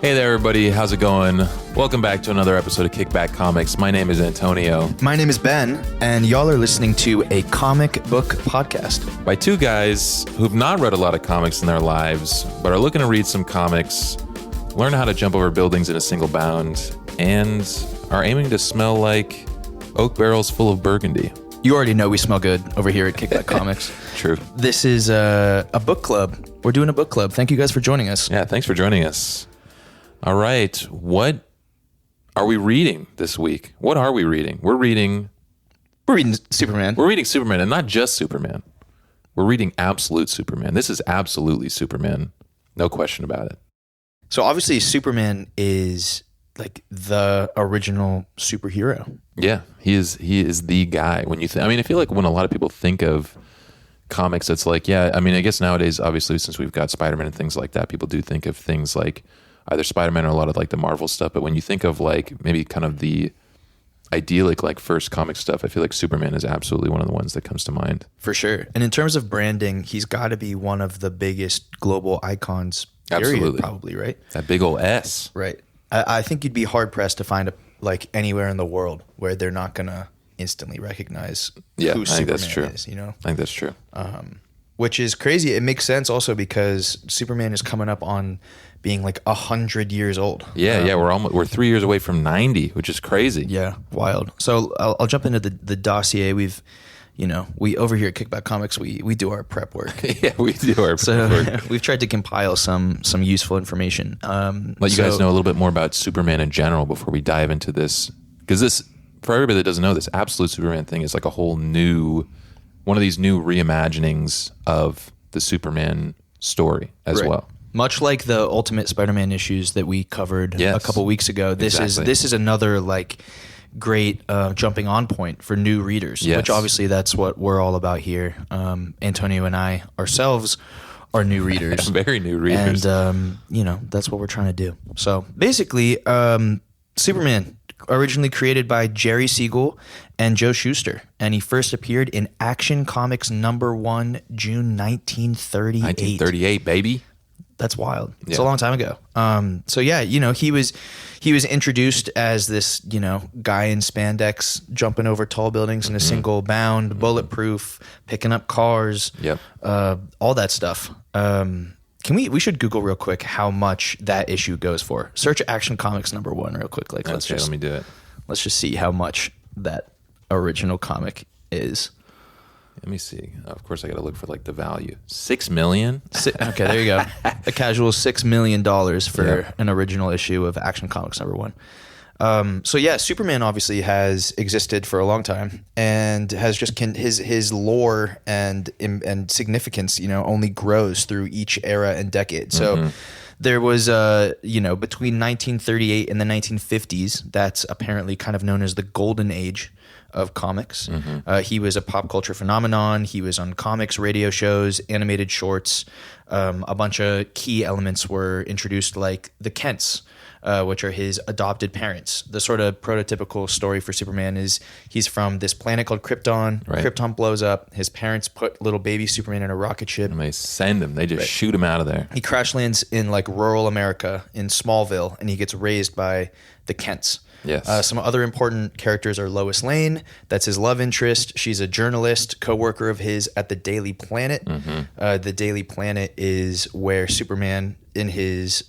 Hey there, everybody. How's it going? Welcome back to another episode of Kickback Comics. My name is Antonio. My name is Ben, and y'all are listening to a comic book podcast By two guys who've not read a lot of comics in their lives, but are looking to read some comics, learn how to jump over buildings in a single bound, and are aiming to smell like oak barrels full of burgundy. You already know we smell good over here at Kickback Comics. True. This is a book club. We're doing a book club. Thank you guys for joining us. Yeah, thanks for joining us. All right. What are we reading this week? What are we reading? We're reading Superman. We're reading Superman, and not just Superman. We're reading absolute Superman. This is absolutely Superman. No question about it. So obviously Superman is like the original superhero. Yeah, he is the guy. When you I feel like when a lot of people think of comics, it's like, yeah, I guess nowadays, obviously, since we've got Spider-Man and things like that, people do think of things like either Spider-Man or a lot of like the Marvel stuff. But when you think of like maybe kind of the idyllic like first comic stuff, I feel like Superman is absolutely one of the ones that comes to mind. For sure. And in terms of branding, he's got to be one of the biggest global icons, period, Absolutely. probably, right? That big old S. Right. I think you'd be hard pressed to find like anywhere in the world where they're not gonna instantly recognize who Superman is. You know, I think that's true. Which is crazy. It makes sense also because Superman is coming up on being like 100 years old. Yeah, we're 3 years away from 90, which is crazy. Yeah, wild. So I'll jump into the dossier. We over here at Kickback Comics, we do our prep work. Yeah, we do our prep work. We've tried to compile some useful information. Let you guys know a little bit more about Superman in general before we dive into this. Because this, for everybody that doesn't know, this absolute Superman thing is like a whole new, one of these new reimaginings of the Superman story as well. Much like the Ultimate Spider-Man issues that we covered a couple weeks ago, this is another like great jumping on point for new readers, which obviously that's what we're all about here. Antonio and I ourselves are new readers. Very new readers. And, that's what we're trying to do. So basically, Superman, originally created by Jerry Siegel and Joe Shuster, and he first appeared in Action Comics #1, June 1938. 1938, baby. That's wild. It's a long time ago. He was introduced as this, guy in spandex jumping over tall buildings in a single bound, bulletproof, picking up cars, all that stuff. We should Google real quick how much that issue goes for. Search Action Comics #1 real quick. Like, let me do it. Let's just see how much that original comic is. Let me see. Of course, I got to look for like the value. $6 million. Okay, there you go. A casual $6 million for an original issue of Action Comics #1. Superman obviously has existed for a long time and has just his lore and significance, only grows through each era and decade. So there was, between 1938 and the 1950s, that's apparently kind of known as the golden age of comics. He was a pop culture phenomenon. He was on comics, radio shows, animated shorts. A bunch of key elements were introduced, like the Kents, which are his adopted parents. The sort of prototypical story for Superman is he's from this planet called Krypton. Right. Krypton blows up. His parents put little baby Superman in a rocket ship. And they send him. They just shoot him out of there. He crash lands in like rural America in Smallville, and he gets raised by the Kents. Yes. Some other important characters are Lois Lane. That's his love interest. She's a journalist, co-worker of his at the Daily Planet. The Daily Planet is where Superman, in his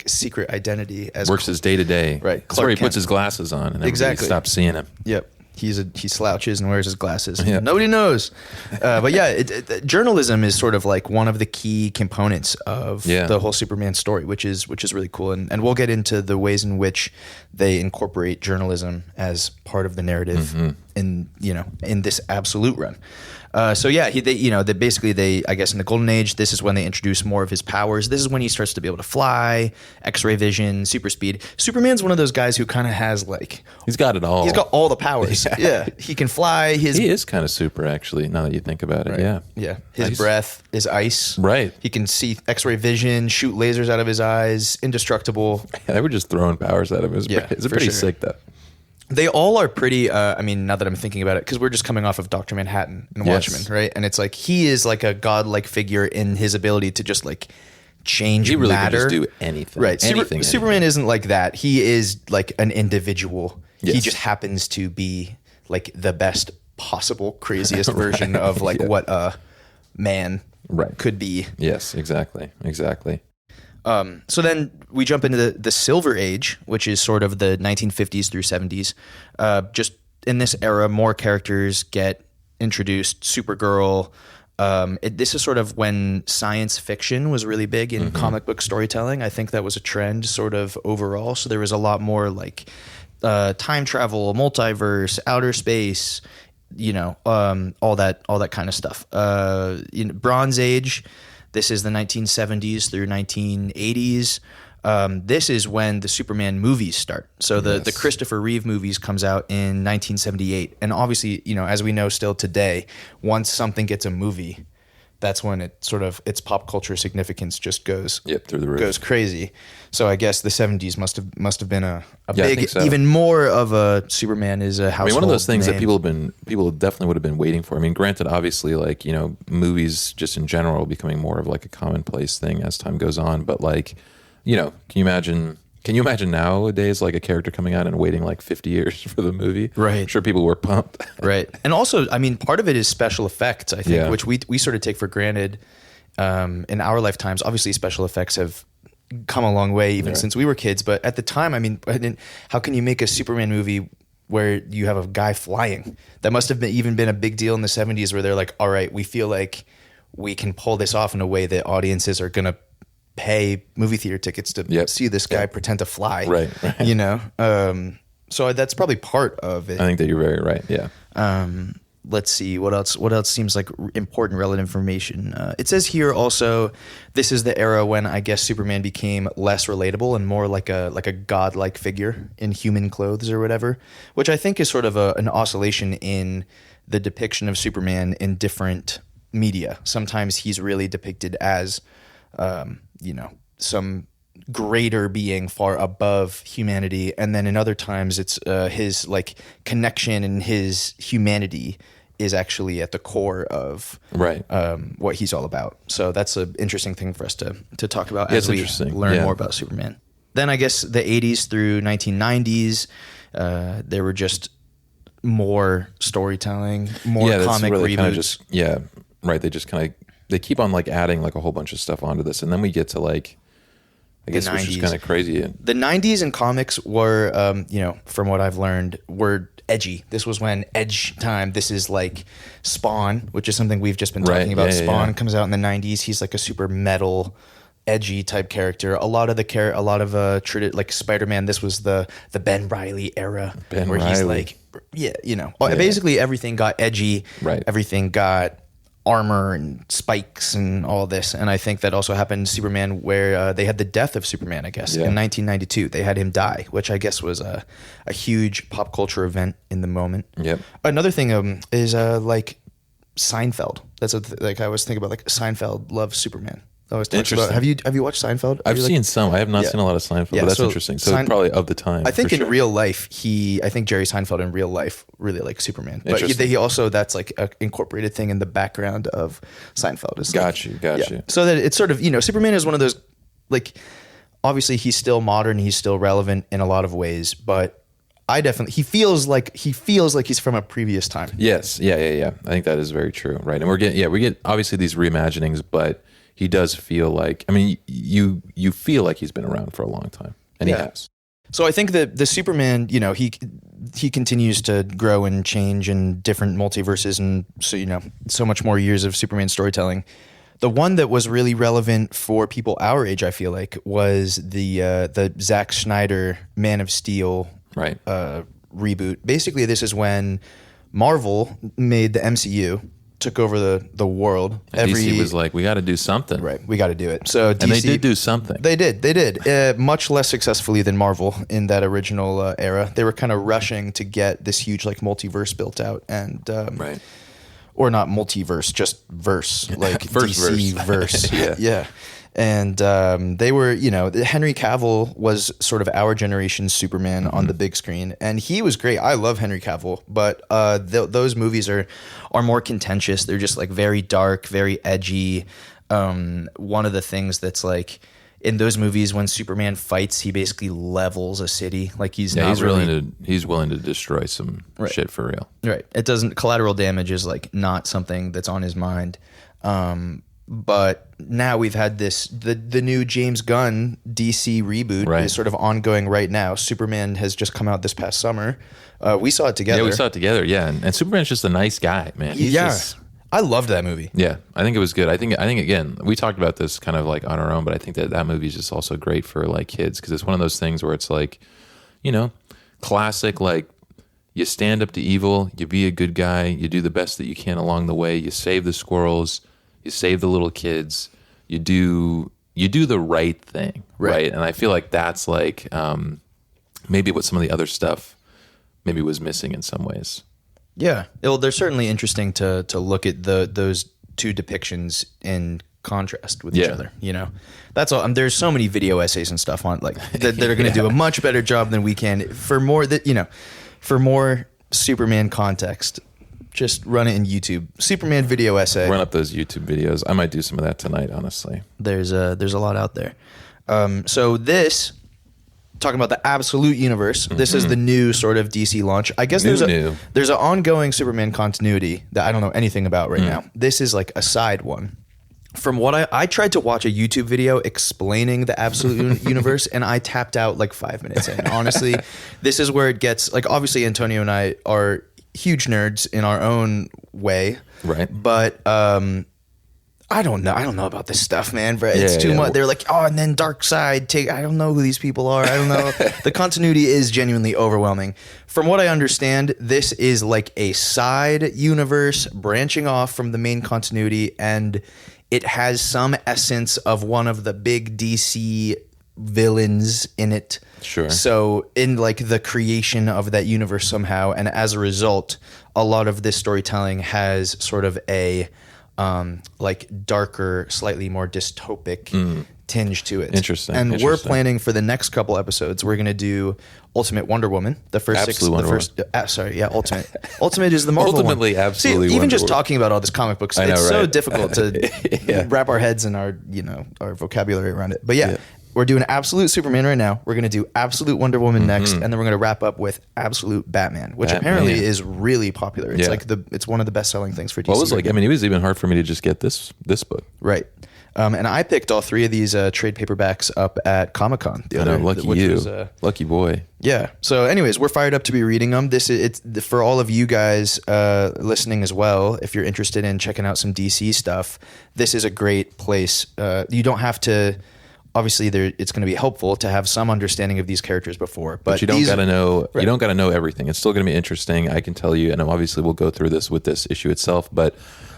secret identity, as works his day to day. Right. That's where he puts his glasses on, and everybody stops seeing him. Yep. He slouches and wears his glasses. Yep. Nobody knows. Journalism is sort of like one of the key components of the whole Superman story, which is really cool. And we'll get into the ways in which they incorporate journalism as part of the narrative in this absolute run. I guess in the Golden Age, this is when they introduce more of his powers. This is when he starts to be able to fly, X-ray vision, super speed. Superman's one of those guys who kind of has he's got it all. He's got all the powers. Yeah. He can fly. He is kind of super, actually, now that you think about it. Right. Yeah. His breath is ice. Right. He can see X-ray vision, shoot lasers out of his eyes, indestructible. They were just throwing powers at him. It's pretty sick, though. They all are pretty, now that I'm thinking about it, because we're just coming off of Dr. Manhattan and Watchmen, right? And it's like he is like a godlike figure in his ability to just change He really matter. can just do anything. Right. Anything. Superman isn't like that. He is like an individual. He Yes. just happens to be like the best possible, craziest version of like what a man could be. Yes, exactly. So then we jump into the Silver Age, which is sort of the 1950s through 70s. Just in this era, more characters get introduced. Supergirl. This is sort of when science fiction was really big in comic book storytelling. I think that was a trend sort of overall. So there was a lot more like time travel, multiverse, outer space, all that kind of stuff. Bronze Age, this is the 1970s through 1980s. This is when the Superman movies start. So the Christopher Reeve movies comes out in 1978. And obviously, as we know still today, once something gets a movie, that's when it sort of its pop culture significance just goes through the roof. Goes crazy. So I guess the 70s must have been a big, so. even more of a Superman is a household. One of those things name. that people definitely would have been waiting for. I mean, granted, obviously, like, movies just in general are becoming more of like a commonplace thing as time goes on. But like, can you imagine nowadays like a character coming out and waiting like 50 years for the movie? Right. I'm sure people were pumped. Right. And also, I mean, part of it is special effects, I think, which we sort of take for granted in our lifetimes. Obviously, special effects have come a long way even since we were kids. But at the time, I mean, how can you make a Superman movie where you have a guy flying? That must have even been a big deal in the 70s where they're like, all right, we feel like we can pull this off in a way that audiences are going to pay movie theater tickets to see this guy pretend to fly. Right. So that's probably part of it. I think that you're very right. Yeah. Let's see what else seems like important, relevant information. It says here also, this is the era when I guess Superman became less relatable and more like a godlike figure in human clothes or whatever, which I think is sort of an oscillation in the depiction of Superman in different media. Sometimes he's really depicted as, some greater being far above humanity, and then in other times it's his like connection and his humanity is actually at the core of what he's all about. So that's an interesting thing for us to talk about as we learn more about Superman. Then I guess the 80s through 1990s, there were just more storytelling, more comic really reboots. They just kind of they keep on like adding like a whole bunch of stuff onto this, and then we get to like, I guess, which is kind of crazy. The 90s in comics were, from what I've learned, were edgy. This was when edge time. This is like Spawn, which is something we've just been talking about. Spawn comes out in the 90s. He's like a super metal, edgy type character. A lot of like Spider-Man. This was the Ben Reilly era, he's like, basically everything got edgy. Right. Everything got armor and spikes and all this. And I think that also happened in Superman, where they had the death of Superman, I guess, in 1992. They had him die, which I guess was a huge pop culture event in the moment. Yep. Another thing is like Seinfeld. That's I was thinking about, like Seinfeld loves Superman. Have you watched Seinfeld? I've seen some. I have not seen a lot of Seinfeld, but that's interesting. So it's probably of the time. I think in real life, I think Jerry Seinfeld in real life really likes Superman. But he also, that's like an incorporated thing in the background of Seinfeld. Got you. So that it's sort of, Superman is one of those, like, obviously he's still modern, he's still relevant in a lot of ways, but he feels like he's from a previous time. Yes. Yeah. I think that is very true. Right. And we get obviously these reimaginings, but he does feel like, I mean, you feel like he's been around for a long time, and he has. So I think that the Superman, he continues to grow and change in different multiverses, and so much more years of Superman storytelling. The one that was really relevant for people our age, I feel like, was the Zack Snyder Man of Steel reboot. Basically, this is when Marvel made the MCU, took over the world. DC was like, we got to do something. Right, we got to do it. So DC, and they did do something. They did. Much less successfully than Marvel in that original era. They were kind of rushing to get this huge like multiverse built out, and or not multiverse, just verse, like DC verse. Yeah. And they were, Henry Cavill was sort of our generation's Superman on the big screen, and he was great. I love Henry Cavill, but those movies are more contentious. They're just like very dark, very edgy. one of the things that's like in those movies when Superman fights, he basically levels a city. Like he's willing to destroy some shit for real. Right. It doesn't collateral damage is like not something that's on his mind. But now we've had the new James Gunn DC reboot is sort of ongoing right now. Superman has just come out this past summer. We saw it together. Yeah, we saw it together. Yeah, and Superman's just a nice guy, man. I loved that movie. Yeah, I think it was good. I think again, we talked about this kind of like on our own, but I think that movie is just also great for like kids because it's one of those things where it's like, classic like you stand up to evil, you be a good guy, you do the best that you can along the way, you save the squirrels, you save the little kids, you do the right thing, right? And I feel like that's like maybe what some of the other stuff maybe was missing in some ways. Yeah, well, they're certainly interesting to look at those two depictions in contrast with each other. That's all. There's so many video essays and stuff on like that are going to do a much better job than we can for more Superman context. Just run it in YouTube. Superman video essay. Run up those YouTube videos. I might do some of that tonight. Honestly, there's a lot out there. So this. Talking about the absolute universe, this is the new sort of DC launch. I guess there's an ongoing Superman continuity that I don't know anything about right now. This is like a side one. From what I tried to watch a YouTube video explaining the absolute universe, and I tapped out like 5 minutes in. Honestly, this is where it gets like obviously Antonio and I are huge nerds in our own way, right? But I don't know about this stuff, man. It's too much. They're like, and then Dark Side. I don't know who these people are. I don't know. The continuity is genuinely overwhelming. From what I understand, this is like a side universe branching off from the main continuity, and it has some essence of one of the big DC villains in it. Sure. So in like the creation of that universe somehow, and as a result, a lot of this storytelling has sort of a like darker, slightly more dystopic tinge to it. Interesting. And we're planning for the next couple episodes. We're going to do Ultimate Wonder Woman. The first Ultimate. Ultimate is the Marvel Ultimately, one. absolutely. See, even just talking about all this comic book stuff, it's so difficult to wrap our heads and our vocabulary around it. But we're doing Absolute Superman right now. We're going to do Absolute Wonder Woman next, and then we're going to wrap up with Absolute Batman, which apparently is really popular. It's like it's one of the best-selling things for DC. Well, it was like, it was even hard for me to just get this book. Right. And I picked all 3 of these trade paperbacks up at Comic-Con the other. Lucky you. Lucky boy. Yeah. So anyways, we're fired up to be reading them. It's for all of you guys listening as well. If you're interested in checking out some DC stuff, this is a great place. You don't have to... Obviously, it's going to be helpful to have some understanding of these characters before, but you don't got to know. Right. You don't got to know everything. It's still going to be interesting. I can tell you, and obviously we'll go through this with this issue itself. But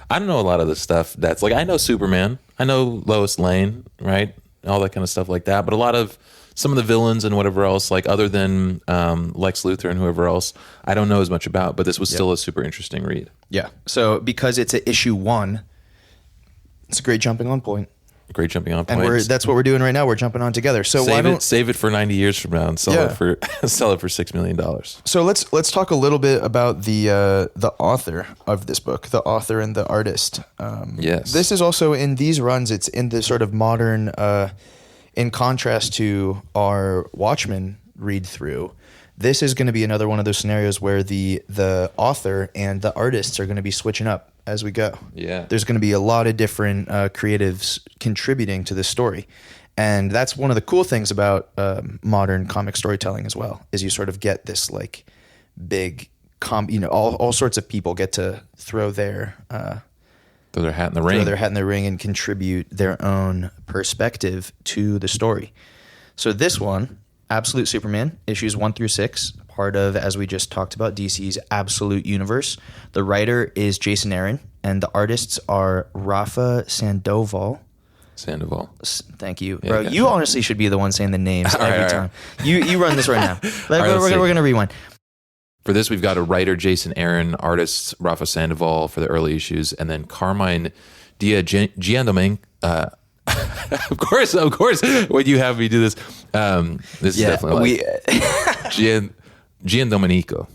I don't know a lot of the stuff that's like I know Superman, I know Lois Lane, right, all that kind of stuff like that. But a lot of some of the villains and whatever else, like other than Lex Luthor and whoever else, I don't know as much about. But this was still a super interesting read. Yeah. So because it's at issue 1, it's a great jumping on point. Great jumping on point. And that's what we're doing right now. We're jumping on together. So save it for 90 years from now and sell it for $6 million. So let's talk a little bit about the author of this book, the author and the artist. Yes. This is also in these runs. It's in the sort of modern, in contrast to our Watchmen read through. This is going to be another one of those scenarios where the author and the artists are going to be switching up as we go. Yeah. There's going to be a lot of different creatives contributing to this story. And that's one of the cool things about modern comic storytelling as well, is you sort of get this like big, all sorts of people get to throw their hat in the ring. And contribute their own perspective to the story. So this one, Absolute Superman, issues 1 through 6, part of, as we just talked about, DC's Absolute Universe. The writer is Jason Aaron, and the artists are Rafa Sandoval. Thank you. Yeah, Bro, you honestly should be the one saying the names every time. You run this right now. We're going to rewind. For this, we've got a writer, Jason Aaron, artists, Rafa Sandoval for the early issues, and then Carmine Giandomingo. Of course. When you have me do this, this is definitely Giandomenico.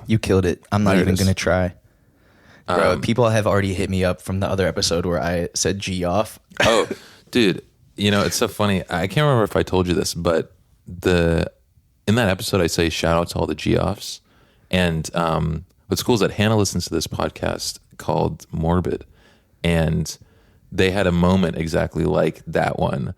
You killed it. I'm not even going to try. Bro, people have already hit me up from the other episode where I said G off. Oh, dude, it's so funny. I can't remember if I told you this, but in that episode I say shout out to all the G offs. And what's cool is that Hannah listens to this podcast called Morbid, and they had a moment exactly like that one.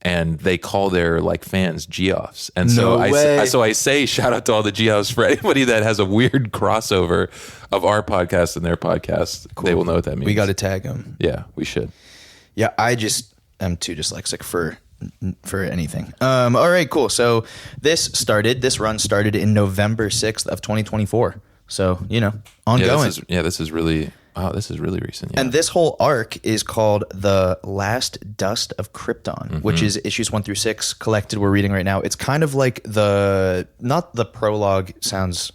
And they call their like fans G-offs. And so I say shout out to all the G-offs for anybody that has a weird crossover of our podcast and their podcast. Cool. They will know what that means. We got to tag them. Yeah, we should. Yeah, I just am too dyslexic for anything. All right, cool. So this run started in November 6th of 2024. So, ongoing. This is really recent. Yeah. And this whole arc is called The Last Dust of Krypton, which is issues 1 through 6 collected. We're reading right now. It's kind of like not the prologue sounds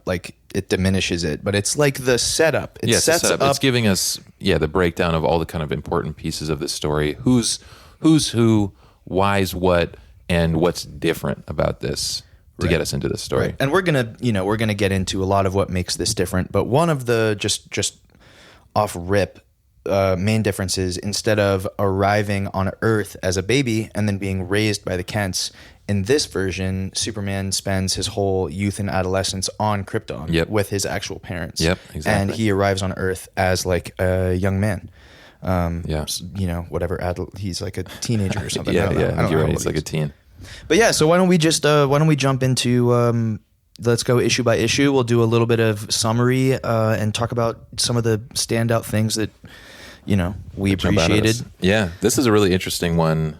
like it diminishes it, but it's like the setup. It sets up. It's giving us, the breakdown of all the kind of important pieces of this story. Who's who, why's what, and what's different about this to get us into this story. Right. And we're gonna get into a lot of what makes this different. But one of the just off rip main differences, instead of arriving on Earth as a baby and then being raised by the Kents, in this version, Superman spends his whole youth and adolescence on Krypton with his actual parents. Yep, exactly. And he arrives on Earth as like a young man. He's like a teenager or something. I think you're right. He's like a teen. But yeah, so why don't we jump into let's go issue by issue. We'll do a little bit of summary and talk about some of the standout things that we appreciated. Yeah, this is a really interesting one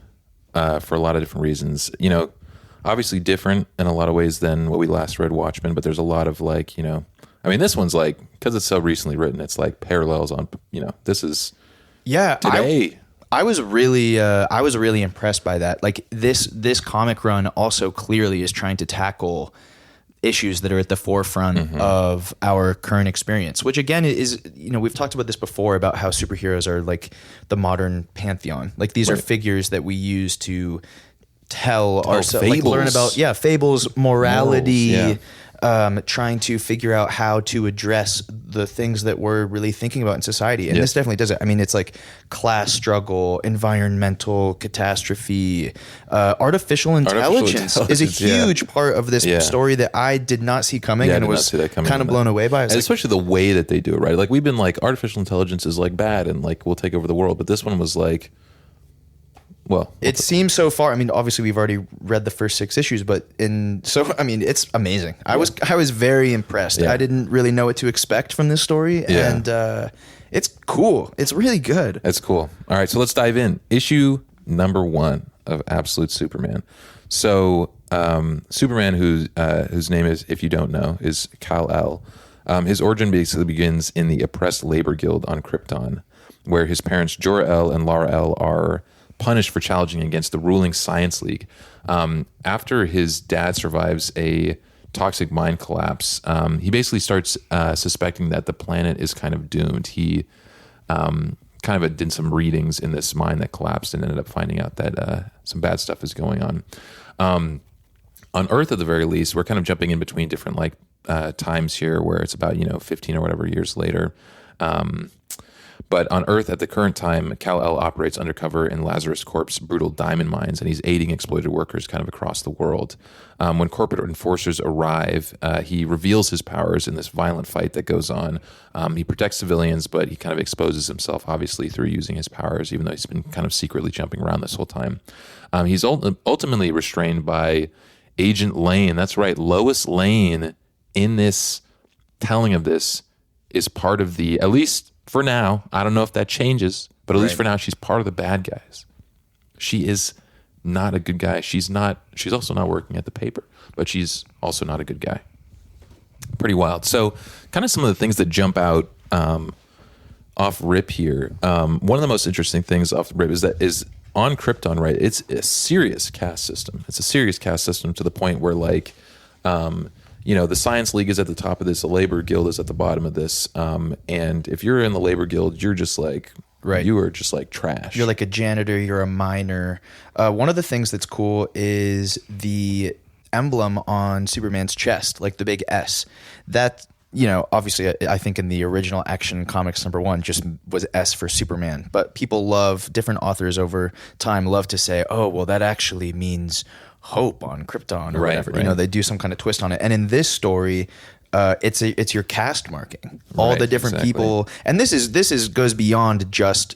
for a lot of different reasons. Obviously different in a lot of ways than what we last read, Watchmen. But there's a lot of this one's like, because it's so recently written, it's like parallels on. This is today. I was really impressed by that. Like this comic run also clearly is trying to tackle issues that are at the forefront of our current experience, which again is, we've talked about this before about how superheroes are like the modern pantheon. Like these are figures that we use to tell ourselves, like learn about, fables, morality, trying to figure out how to address the things that we're really thinking about in society. And this definitely does it. I mean, it's like class struggle, environmental catastrophe, artificial intelligence is a huge part of this story that I did not see coming and was kind of blown away by. And especially the way that they do it, right? Like we've been like, artificial intelligence is like bad and like we'll take over the world. But this one was like, it seems so far. I mean, obviously we've already read the first 6 issues, it's amazing. I was very impressed. Yeah. I didn't really know what to expect from this story, and it's cool. It's really good. It's cool. All right, so let's dive in. Issue number 1 of Absolute Superman. So Superman, whose name is, if you don't know, is Kal-El. His origin basically begins in the oppressed labor guild on Krypton, where his parents Jor-El and Lara-El are punished for challenging against the ruling Science League. After his dad survives a toxic mine collapse, he basically starts suspecting that the planet is kind of doomed. He kind of did some readings in this mine that collapsed and ended up finding out that some bad stuff is going on. On Earth, at the very least, we're kind of jumping in between different times here where it's about 15 or whatever years later. But on Earth at the current time, Kal-El operates undercover in Lazarus Corp's brutal diamond mines, and he's aiding exploited workers kind of across the world. When corporate enforcers arrive, he reveals his powers in this violent fight that goes on. He protects civilians, but he kind of exposes himself, obviously, through using his powers, even though he's been kind of secretly jumping around this whole time. He's ultimately restrained by Agent Lane. That's right, Lois Lane in this telling of this is part of the, at least for now, I don't know if that changes, but at least for now, she's part of the bad guys. She is not a good guy. She's also not working at the paper, but she's also not a good guy. Pretty wild. So kind of some of the things that jump out off rip here. One of the most interesting things off rip is on Krypton, right? It's a serious caste system. It's a serious caste system to the point where the Science League is at the top of this, the Labor Guild is at the bottom of this, and if you're in the Labor Guild, you're just like, you are just like trash. You're like a janitor, you're a miner. One of the things that's cool is the emblem on Superman's chest, like the big S. That obviously I think in the original Action Comics #1 just was S for Superman, but people different authors over time love to say, oh, well, that actually means hope on Krypton or whatever. Right. They do some kind of twist on it. And in this story, it's your cast marking, all the different people. And this goes beyond just,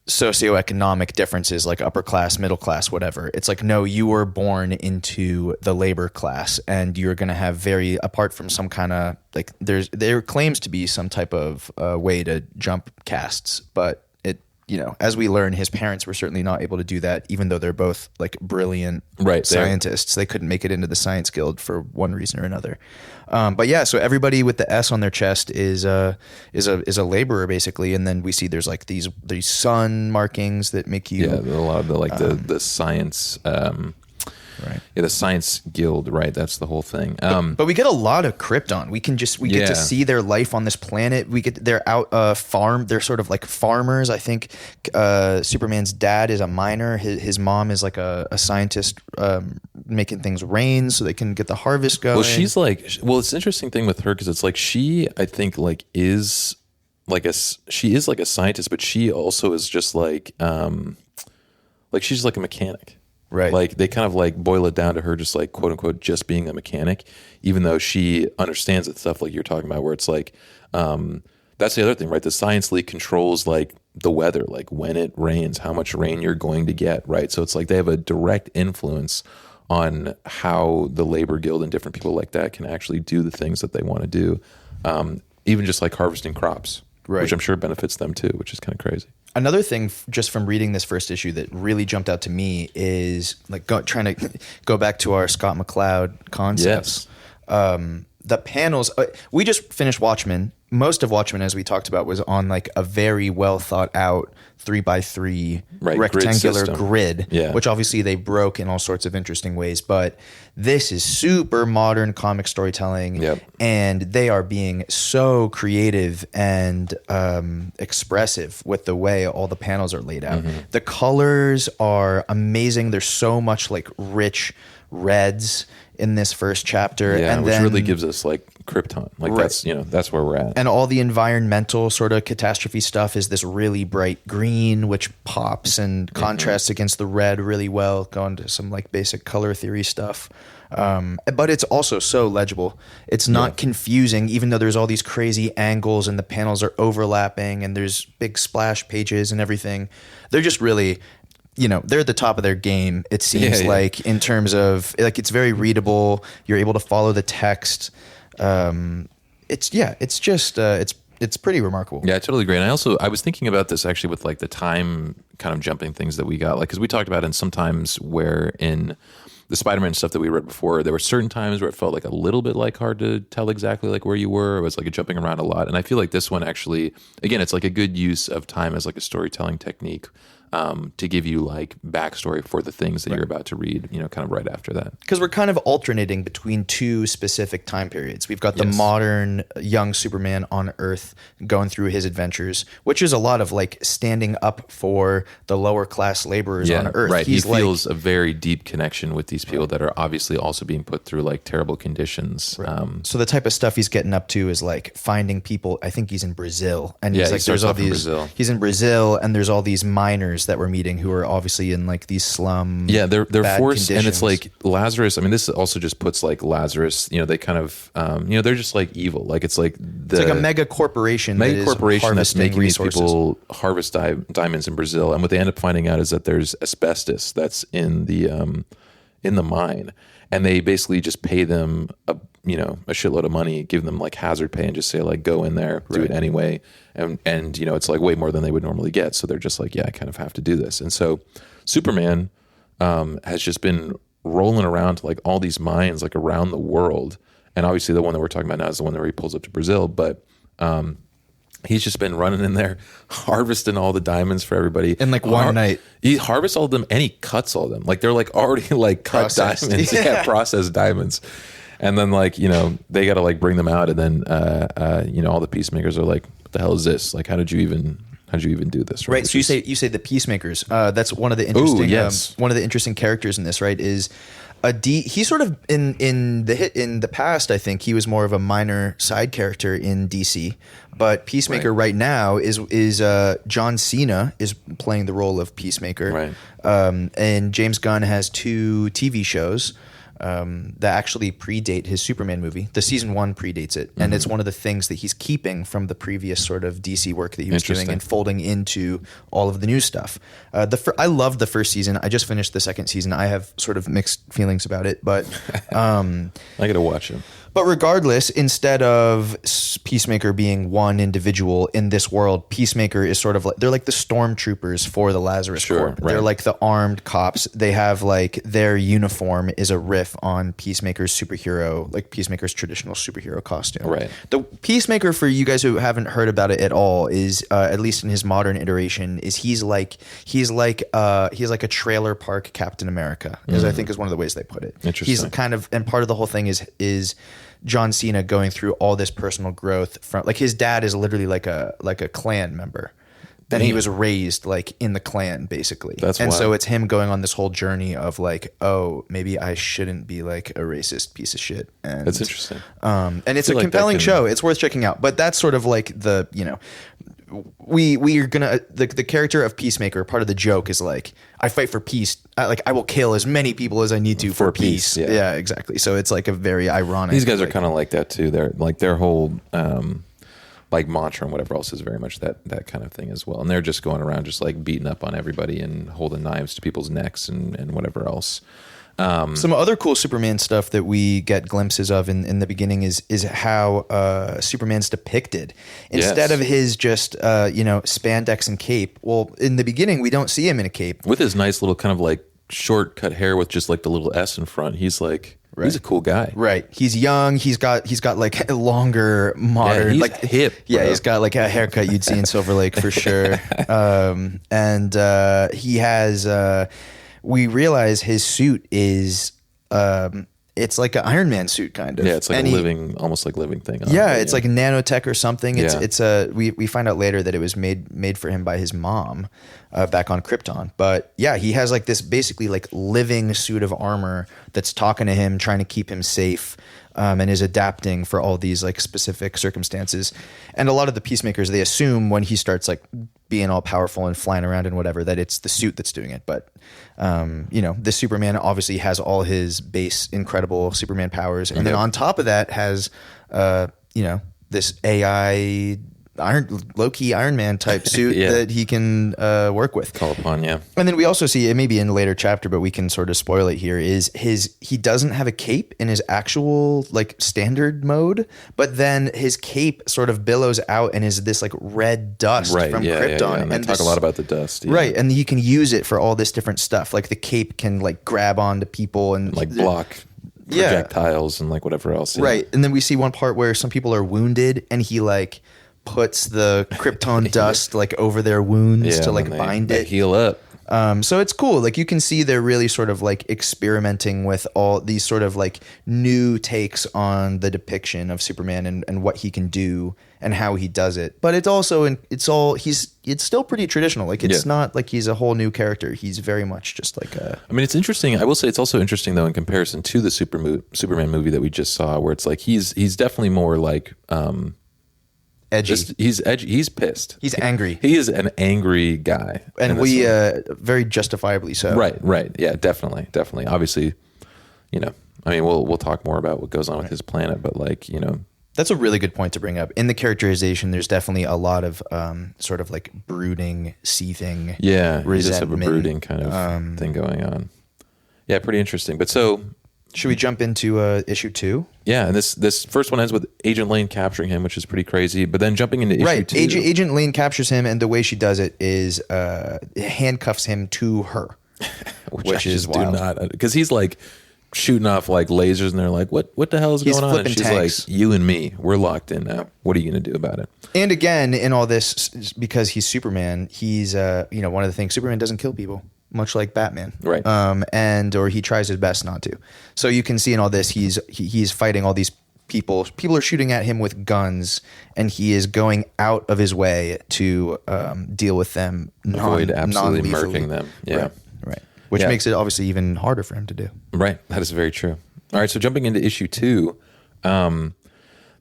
socioeconomic differences like upper class, middle class, whatever. It's like, no, you were born into the labor class and you're going to have apart from some kind of like there claims to be some type of way to jump castes, but as we learn, his parents were certainly not able to do that, even though they're both like brilliant scientists. They couldn't make it into the Science Guild for one reason or another. But yeah, so everybody with the S on their chest is a laborer basically, and then we see there's like these sun markings that make you a lot of the science. Right. Yeah, the Science Guild, right? That's the whole thing. But we get a lot of Krypton. We get to see their life on this planet. They're out they're sort of like farmers. I think Superman's dad is a miner. His mom is like a scientist making things rain so they can get the harvest going. Well, she's like, it's an interesting thing with her because it's like I think like is like she is like a scientist, but she also is just like she's like a mechanic. Right. Like they kind of like boil it down to her just like quote unquote just being a mechanic, even though she understands that stuff like you're talking about, where it's like that's the other thing, right? The Science League controls like the weather, like when it rains, how much rain you're going to get, right? So it's like they have a direct influence on how the labor guild and different people like that can actually do the things that they want to do, even just like harvesting crops, which I'm sure benefits them too, which is kind of crazy. Another thing just from reading this first issue that really jumped out to me is like trying to go back to our Scott McCloud concepts. Yes. The panels, we just finished Watchmen. Most of Watchmen, as we talked about, was on like a very well thought out 3x3 rectangular grid, which obviously they broke in all sorts of interesting ways. But this is super modern comic storytelling, and they are being so creative and expressive with the way all the panels are laid out. Mm-hmm. The colors are amazing. There's so much like rich reds in this first chapter, and which really gives us like Krypton, like that's where we're at. And all the environmental sort of catastrophe stuff is this really bright green, which pops and contrasts against the red really well, going to some like basic color theory stuff. But it's also so legible. It's not confusing, even though there's all these crazy angles and the panels are overlapping and there's big splash pages and everything. They're just really, they're at the top of their game, it seems like, in terms of like, it's very readable. You're able to follow the text. It's pretty remarkable. Yeah, I totally agree. And I was thinking about this actually with like the time kind of jumping things that we got, like, cause we talked about in sometimes where in the Spider-Man stuff that we read before, there were certain times where it felt like a little bit like hard to tell exactly like where you were. It was like jumping around a lot. And I feel like this one actually, again, it's like a good use of time as like a storytelling technique. To give you like backstory for the things that you're about to read, kind of right after that. Because we're kind of alternating between two specific time periods. We've got the modern young Superman on Earth going through his adventures, which is a lot of like standing up for the lower class laborers on Earth. Right. He feels a very deep connection with these people that are obviously also being put through like terrible conditions. Right. So the type of stuff he's getting up to is like finding people. I think he's in Brazil, and he's like, there's all these. He's in Brazil, and there's all these miners that we're meeting who are obviously in like these slum they're forced conditions. And it's like Lazarus, I mean, this also just puts like Lazarus, they kind of they're just like evil, like it's like it's like a mega corporation that's making resources. These people harvest diamonds in Brazil, and what they end up finding out is that there's asbestos that's in the mine, and they basically just pay them a shitload of money, give them like hazard pay, and just say like, go in there, do it anyway. And it's like way more than they would normally get. So they're just like, I kind of have to do this. And so Superman has just been rolling around to like all these mines like around the world. And obviously the one that we're talking about now is the one where he pulls up to Brazil. But he's just been running in there, harvesting all the diamonds for everybody. In like one night. He harvests all of them and he cuts all of them. Like they're like already like cut diamonds, processed diamonds. And then like, they got to like bring them out. And then, all the peacemakers are like, what the hell is this? Like, how did you even do this? Right. So you say the peacemakers, that's one of the interesting, one of the interesting characters in this, right? Is, he sort of in the past, I think he was more of a minor side character in DC, but Peacemaker right now is John Cena is playing the role of Peacemaker, right? And James Gunn has 2 TV shows that actually predate his Superman movie. The season 1 predates it, and it's one of the things that he's keeping from the previous sort of DC work that he was doing and folding into all of the new stuff. I loved the first season. I just finished the second season. I have sort of mixed feelings about it, but I gotta watch it. But regardless, instead of Peacemaker being one individual in this world, Peacemaker is sort of like, they're like the stormtroopers for the Lazarus Corps. Right. They're like the armed cops. They have like their uniform is a riff on Peacemaker's Peacemaker's traditional superhero costume. Right. The Peacemaker, for you guys who haven't heard about it at all, is at least in his modern iteration, is he's like a trailer park Captain America, I think is one of the ways they put it. Interesting. He's kind of, and part of the whole thing is John Cena going through all this personal growth from, like, his dad is literally like a Klan member. Then he was raised like in the Klan, basically. That's and wild. so it's him going on this whole journey of like, oh, maybe I shouldn't be like a racist piece of shit. And That's interesting. And it's a compelling show. It's worth checking out. But that's sort of like the, we are gonna the character of Peacemaker. Part of the joke is like, I fight for peace. I will kill as many people as I need to for peace. Yeah, exactly. So it's like a very ironic. These guys are kind of like that too. They're like their whole like mantra and whatever else is very much that kind of thing as well. And they're just going around just like beating up on everybody and holding knives to people's necks and whatever else. Some other cool Superman stuff that we get glimpses of in the beginning is how Superman's depicted. Instead of his just spandex and cape. Well, in the beginning we don't see him in a cape with his nice little kind of like short cut hair with just like the little S in front. He's like he's a cool guy. Right. He's young. He's got like a longer modern, he's like hip. Yeah, Bro. he's got like a haircut you'd see in Silver Lake for sure. And he has. We realize his suit is it's like an Iron Man suit kind of. Yeah, it's like almost like living thing. It's like nanotech or something. It's Yeah. We find out later that it was made for him by his mom back on Krypton. But yeah, he has like this basically like living suit of armor that's talking to him, trying to keep him safe. And is adapting for all these like specific circumstances. And a lot of the Peacemakers, they assume when he starts like being all powerful and flying around and whatever, that it's the suit that's doing it. But, this Superman obviously has all his base incredible Superman powers. And then on top of that has, this AI low-key Iron Man type suit that he can work with. Call upon, yeah. And then we also see, it may be in a later chapter, but we can sort of spoil it here, is he doesn't have a cape in his actual like standard mode, but then his cape sort of billows out and is this like red dust from Krypton. Yeah. And they talk a lot about the dust. Yeah. Right, and you can use it for all this different stuff. Like the cape can like grab onto people and like block projectiles and like whatever else. Yeah. Right, and then we see one part where some people are wounded and he like puts the Krypton dust like over their wounds to like bind it. Heal up. So it's cool. Like you can see they're really sort of like experimenting with all these sort of like new takes on the depiction of Superman and what he can do and how he does it. But it's also it's still pretty traditional. Like it's not like he's a whole new character. He's very much just like a. I mean, it's interesting. I will say it's also interesting though in comparison to the Superman movie that we just saw, where it's like he's definitely more like. Edgy. He's edgy. He's pissed. He's angry. He is an angry guy, and we very justifiably so. Right. Yeah, definitely. Obviously, I mean, we'll talk more about what goes on with his planet, but like, that's a really good point to bring up. In the characterization, there's definitely a lot of sort of like brooding, seething. Yeah, resentment. He just have a brooding kind of thing going on. Yeah, pretty interesting. But so. Should we jump into issue 2? Yeah, and this first one ends with Agent Lane capturing him, which is pretty crazy. But then jumping into issue 2. Agent Lane captures him, and the way she does it is handcuffs him to her, which is wild. Because he's like shooting off like lasers, and they're like, "What the hell is going on?" And she's tanks. like, "You and me, we're locked in now. What are you going to do about it?" And again, in all this, because he's Superman, he's one of the things, Superman doesn't kill people. Much like Batman, right? Or he tries his best not to. So you can see in all this, he's fighting all these people. People are shooting at him with guns, and he is going out of his way to deal with them, avoid absolutely murking them. Yeah, right. which Yeah. makes it obviously even harder for him to do. Right. That is very true. All right. So jumping into issue 2,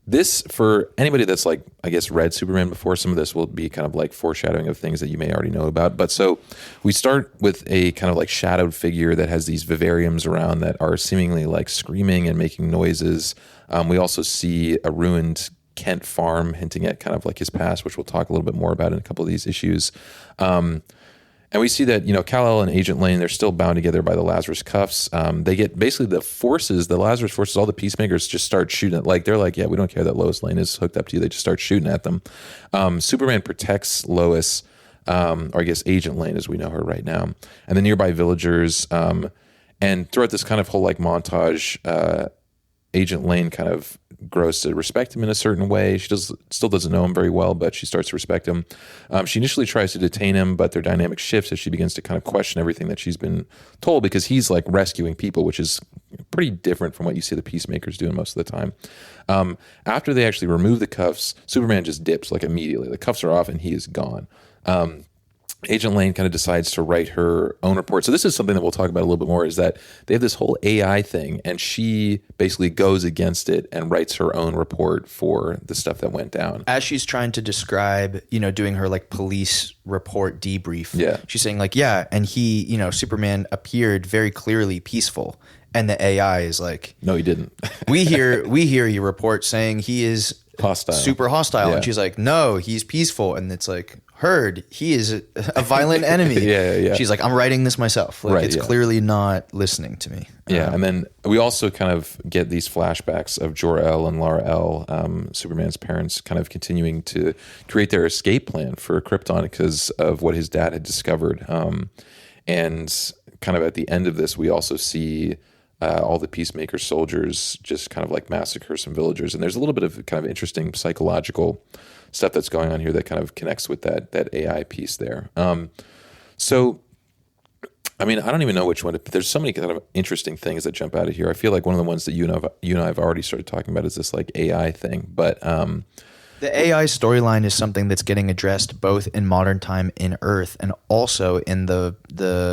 this, for anybody that's like, I guess, read Superman before, some of this will be kind of like foreshadowing of things that you may already know about. But so we start with a kind of like shadowed figure that has these vivariums around that are seemingly like screaming and making noises. We also see a ruined Kent farm, hinting at kind of like his past, which we'll talk a little bit more about in a couple of these issues. And we see that, Kal-El and Agent Lane, they're still bound together by the Lazarus cuffs. They get basically the Lazarus forces, all the peacemakers just start shooting. Like, they're like, yeah, we don't care that Lois Lane is hooked up to you. They just start shooting at them. Superman protects Lois, or I guess Agent Lane as we know her right now, and the nearby villagers. And throughout this kind of whole like montage, Agent Lane kind of grows to respect him in a certain way. She still doesn't know him very well, but she starts to respect him. She initially tries to detain him, but their dynamic shifts as she begins to kind of question everything that she's been told, because he's like rescuing people, which is pretty different from what you see the peacemakers doing most of the time. After they actually remove the cuffs, Superman just dips like immediately. The cuffs are off and he is gone. Agent Lane kind of decides to write her own report. So this is something that we'll talk about a little bit more, is that they have this whole AI thing, and she basically goes against it and writes her own report for the stuff that went down. As she's trying to describe, doing her like police report debrief, Yeah. she's saying like, yeah, and he, Superman appeared very clearly peaceful. And the AI is like, No, he didn't. we hear your report saying he is Hostile. super hostile. Yeah. And she's like, no, he's peaceful. And it's like, heard, he is a violent enemy. Yeah. She's like, I'm writing this myself. Like, Right, it's yeah. clearly not listening to me. Yeah, and then we also kind of get these flashbacks of Jor-El and Lara-El, Superman's parents, kind of continuing to create their escape plan for Krypton because of what his dad had discovered. And kind of at the end of this, we also see all the Peacemaker soldiers just kind of like massacre some villagers. And there's a little bit of kind of interesting psychological stuff that's going on here that kind of connects with that AI piece there. So, I mean, I don't even know which one. There's so many kind of interesting things that jump out of here. I feel like one of the ones that you and I have already started talking about is this like AI thing. But the AI storyline is something that's getting addressed both in modern time in Earth and also in the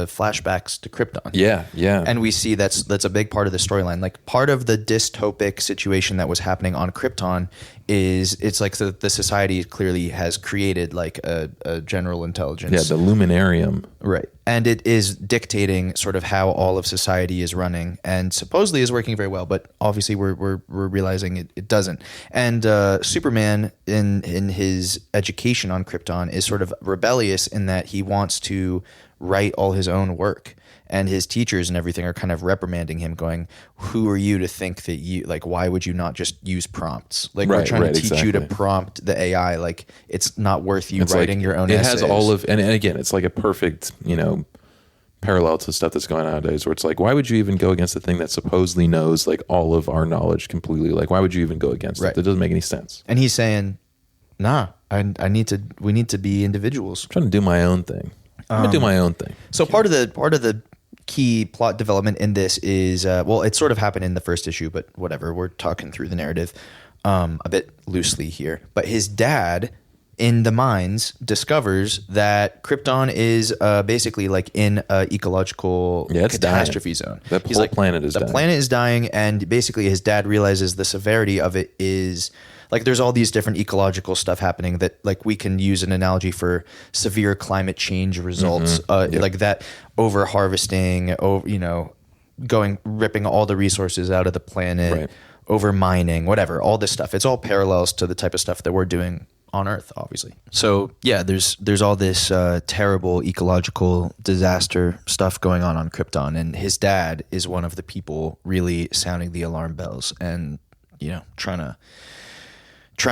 flashbacks to Krypton. yeah. And we see that's a big part of the storyline. Like, part of the dystopic situation that was happening on Krypton is it's like the society clearly has created like a general intelligence. Yeah, the Luminarium. Right. And it is dictating sort of how all of society is running, and supposedly is working very well, but obviously we're realizing it doesn't. And Superman in his education on Krypton is sort of rebellious in that he wants to write all his own work. And his teachers and everything are kind of reprimanding him, going, who are you to think that you, like, why would you not just use prompts? Like, we're trying to teach you to prompt the AI. Like, it's not worth you writing your own essays. It has all of, and again, it's like a perfect, parallel to stuff that's going on nowadays, where it's like, why would you even go against the thing that supposedly knows like all of our knowledge completely? Like, why would you even go against it? That doesn't make any sense. And he's saying, nah, we need to be individuals. I'm trying to do my own thing. I'm gonna do my own thing. So part of the key plot development in this is, it sort of happened in the first issue, but whatever, we're talking through the narrative a bit loosely here. But his dad in the mines discovers that Krypton is basically like in an ecological catastrophe zone. The whole planet is dying. The planet is dying, and basically his dad realizes the severity of it is like there's all these different ecological stuff happening that like we can use an analogy for severe climate change results, like that over harvesting, ripping all the resources out of the planet, over mining, whatever, all this stuff. It's all parallels to the type of stuff that we're doing on Earth, obviously. So yeah, there's all this terrible ecological disaster stuff going on Krypton, and his dad is one of the people really sounding the alarm bells and trying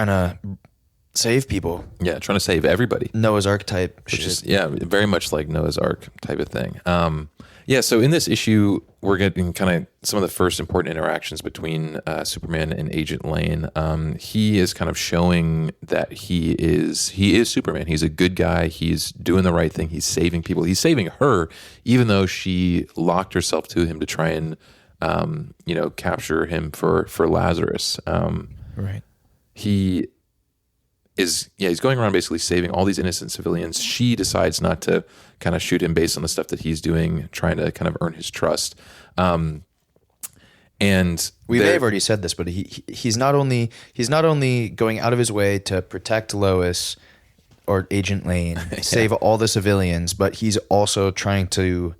to save people. Yeah, trying to save everybody. Noah's Ark type Which shit. is, very much like Noah's Ark type of thing. So in this issue, we're getting kind of some of the first important interactions between Superman and Agent Lane. He is kind of showing that he is Superman. He's a good guy. He's doing the right thing. He's saving people. He's saving her, even though she locked herself to him to try and capture him for Lazarus. Right. He he's going around basically saving all these innocent civilians. She decides not to kind of shoot him based on the stuff that he's doing, trying to kind of earn his trust. And we may have already said this, but he's not only going out of his way to protect Lois or Agent Lane, save all the civilians, but he's also trying to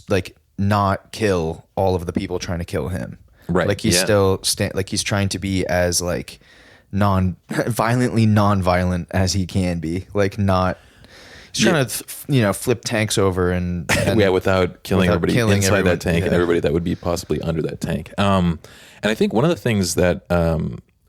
like not kill all of the people trying to kill him. Right. Like he's still like he's trying to be as like violently non-violent as he can be. Like not. He's trying to, flip tanks over and without killing everybody inside that tank and everybody that would be possibly under that tank. And I think one of the things that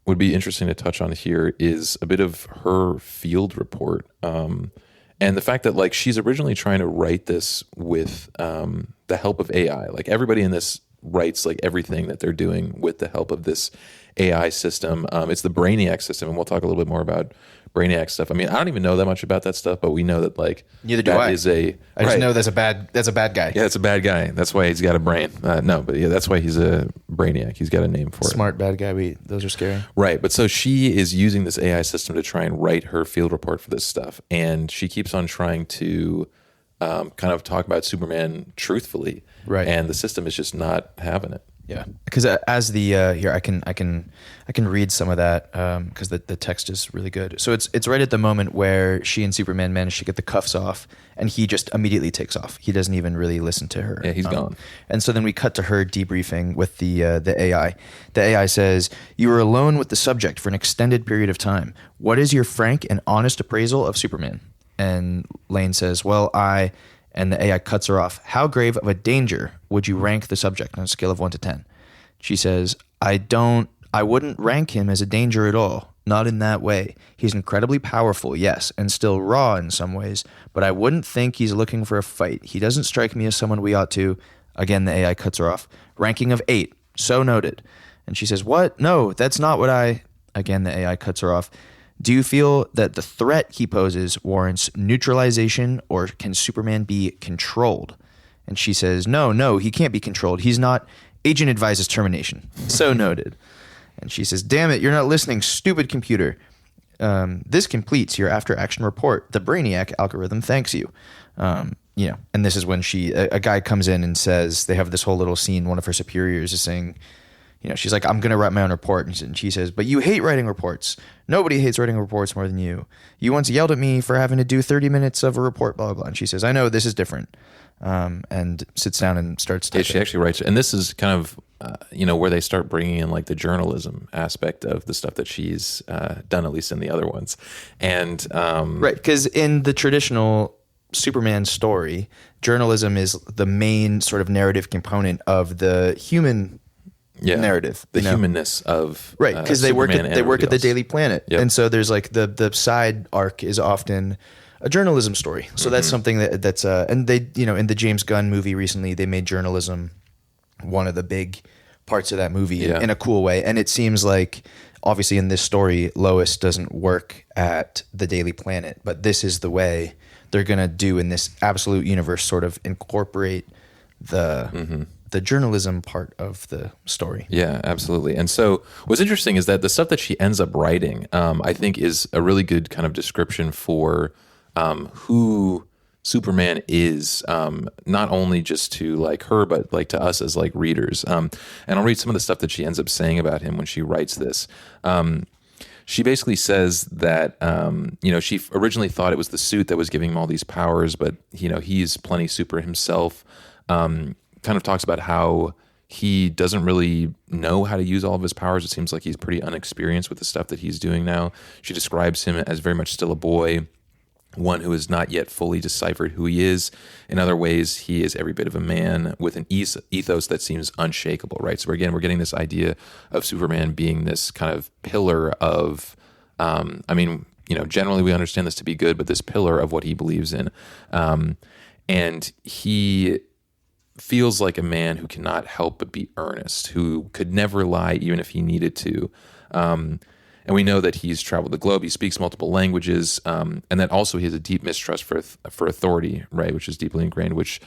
would be interesting to touch on here is a bit of her field report, and the fact that like she's originally trying to write this with the help of AI. Like everybody in this writes like everything that they're doing with the help of this AI system. It's the Brainiac system, and we'll talk a little bit more about Brainiac stuff. I mean, I don't even know that much about that stuff, but we know that like neither do I. I just know that's a bad guy. Yeah, it's a bad guy. That's why he's got a brain. That's why he's a Brainiac. He's got a name for it. Smart bad guy. Those are scary. Right, but so she is using this AI system to try and write her field report for this stuff, and she keeps on trying to kind of talk about Superman truthfully. Right, and the system is just not having it. Yeah, because as the here I can read some of that because the text is really good. So it's right at the moment where she and Superman manage to get the cuffs off, and he just immediately takes off. He doesn't even really listen to her. Yeah, he's gone. And so then we cut to her debriefing with the AI. The AI says, "You were alone with the subject for an extended period of time. What is your frank and honest appraisal of Superman?" And Lane says, "Well, And the AI cuts her off. "How grave of a danger would you rank the subject on a scale of 1 to 10? She says, I wouldn't rank him as a danger at all. Not in that way. He's incredibly powerful, yes, and still raw in some ways, but I wouldn't think he's looking for a fight. He doesn't strike me as someone we ought to." Again, the AI cuts her off. "Ranking of 8. So noted." And she says, "What? No, that's not what I..." Again, the AI cuts her off. "Do you feel that the threat he poses warrants neutralization, or can Superman be controlled?" And she says, No, he can't be controlled. He's not. Agent advises termination." So noted. And she says, "Damn it, you're not listening, stupid computer. This completes your after-action report. The Brainiac algorithm thanks you." And this is when a guy comes in and says, they have this whole little scene, one of her superiors is saying, she's like, "I'm going to write my own report." And she says, "But you hate writing reports. Nobody hates writing reports more than you. You once yelled at me for having to do 30 minutes of a report, blah, blah, blah." And she says, "I know, this is different." And sits down and starts typing. Yeah, she actually writes. And this is kind of, where they start bringing in like the journalism aspect of the stuff that she's done, at least in the other ones. And right, because in the traditional Superman story, journalism is the main sort of narrative component of the human narrative, the humanness of right, because they work at the Daily Planet. Yep. And so there's like the side arc is often a journalism story. So that's something that's and they in the James Gunn movie recently, they made journalism one of the big parts of that movie in a cool way. And it seems like obviously in this story, Lois doesn't work at the Daily Planet, but this is the way they're gonna do in this absolute universe, sort of incorporate the journalism part of the story. Yeah, absolutely. And so what's interesting is that the stuff that she ends up writing, I think is a really good kind of description for who Superman is, not only just to like her, but like to us as like readers. And I'll read some of the stuff that she ends up saying about him when she writes this. She basically says that, she originally thought it was the suit that was giving him all these powers, but, he's plenty super himself. Kind of talks about how he doesn't really know how to use all of his powers. It seems like he's pretty unexperienced with the stuff that he's doing now. She describes him as very much still a boy, one who has not yet fully deciphered who he is. In other ways, he is every bit of a man with an ethos that seems unshakable, right? So we're getting this idea of Superman being this kind of pillar of, generally we understand this to be good, but this pillar of what he believes in. And he feels like a man who cannot help but be earnest, who could never lie even if he needed to. And we know that he's traveled the globe. He speaks multiple languages, and that also he has a deep mistrust for authority, right, which is deeply ingrained, which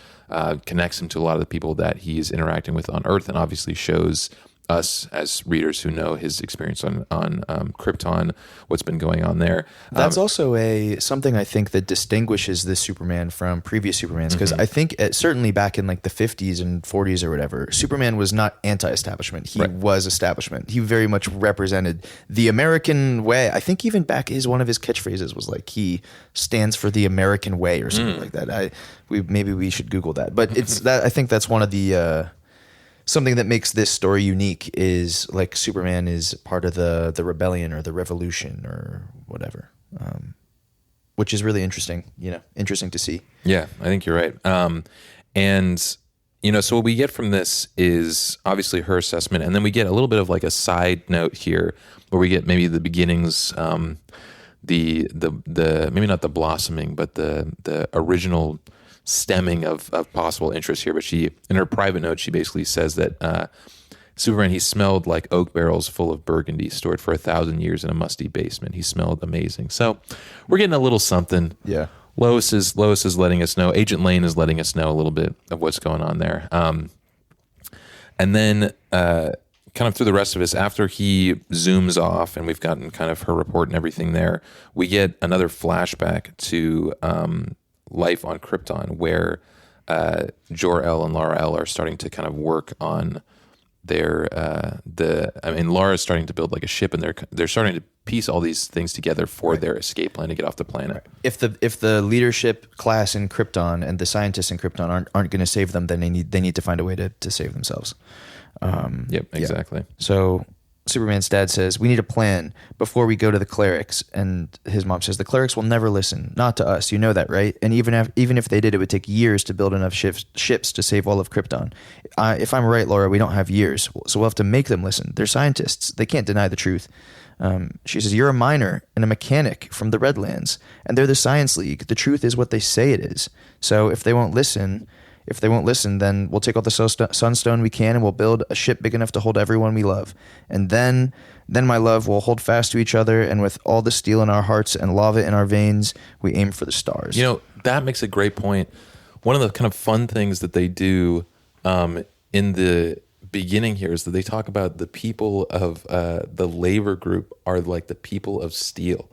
connects him to a lot of the people that he's interacting with on Earth, and obviously shows us as readers who know his experience on Krypton, what's been going on there. That's also something I think that distinguishes this Superman from previous Supermans, because I think certainly back in like the 50s and 40s or whatever, Superman was not anti-establishment. He was establishment. He very much represented the American way. I think even back one of his catchphrases was like, he stands for the American way or something like that. Maybe we should Google that. But it's that, I think that's one of the something that makes this story unique is like Superman is part of the rebellion or the revolution or whatever, which is really interesting, interesting to see. Yeah, I think you're right. And, so what we get from this is obviously her assessment. And then we get a little bit of like a side note here where we get maybe the beginnings, the maybe not the blossoming, but the original stemming of possible interest here. But she, in her private note, she basically says that Superman, he smelled like oak barrels full of burgundy stored for 1,000 years in a musty basement. He smelled amazing. So we're getting a little something. Yeah. Lois is letting us know. Agent Lane is letting us know a little bit of what's going on there. And then kind of through the rest of this, after he zooms off and we've gotten kind of her report and everything there, we get another flashback to life on Krypton, where Jor-El and Lara-El are starting to kind of work on their Lara's starting to build like a ship, and they're starting to piece all these things together for their escape plan to get off the planet. If the leadership class in Krypton and the scientists in Krypton aren't going to save them, then they need to find a way to save themselves. Yep, exactly. Yeah. So Superman's dad says, we need a plan before we go to the clerics. And his mom says, the clerics will never listen. Not to us. You know that, right? And even if they did, it would take years to build enough ships to save all of Krypton. If I'm right, Laura, we don't have years. So we'll have to make them listen. They're scientists. They can't deny the truth. She says, you're a miner and a mechanic from the Redlands, and they're the Science League. The truth is what they say it is. So if they won't listen, then we'll take all the sunstone we can and we'll build a ship big enough to hold everyone we love. And then my love, will hold fast to each other, and with all the steel in our hearts and lava in our veins, we aim for the stars. That makes a great point. One of the kind of fun things that they do in the beginning here is that they talk about the people of the labor group are like the people of steel.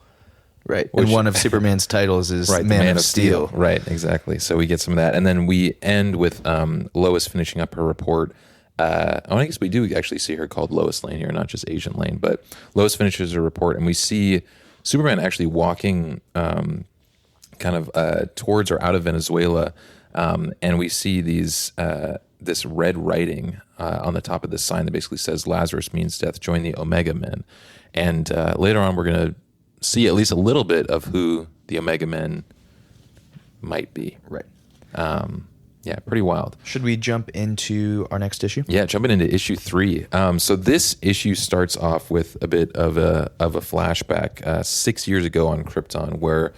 Right. And one of Superman's titles is Man of Steel. Right, exactly. So we get some of that. And then we end with Lois finishing up her report. I guess we do actually see her called Lois Lane here, not just Agent Lane. But Lois finishes her report, and we see Superman actually walking kind of towards or out of Venezuela. And we see this red writing on the top of this sign that basically says, Lazarus means death, join the Omega Men. And later on, we're going to see at least a little bit of who the Omega Men might be. Right. Yeah, pretty wild. Should we jump into our next issue? Yeah, jumping into issue 3. So this issue starts off with a bit of a flashback 6 years ago on Krypton, where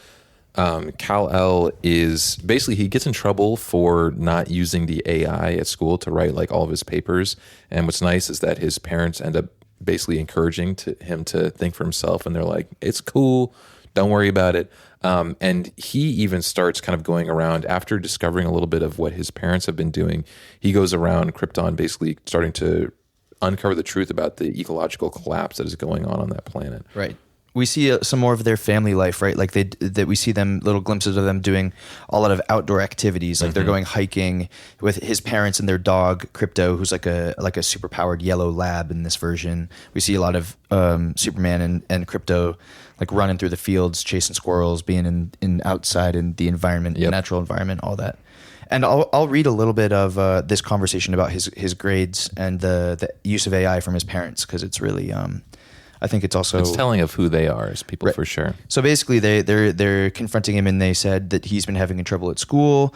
Kal-El is basically, he gets in trouble for not using the AI at school to write like all of his papers. And what's nice is that his parents end up basically encouraging him to think for himself, and they're like, it's cool, don't worry about it. And he even starts kind of going around after discovering a little bit of what his parents have been doing. He goes around Krypton basically starting to uncover the truth about the ecological collapse that is going on that planet. Right. We see some more of their family life, right? Like that we see them, little glimpses of them doing a lot of outdoor activities. Like they're going hiking with his parents and their dog Crypto, who's like a super powered yellow lab in this version. We see a lot of Superman and Crypto like running through the fields, chasing squirrels, being in outside in the environment, natural environment, all that. And I'll read a little bit of this conversation about his grades and the use of AI from his parents, because it's really I think it's telling of who they are as people, for sure. So basically, they're confronting him, and they said that he's been having trouble at school.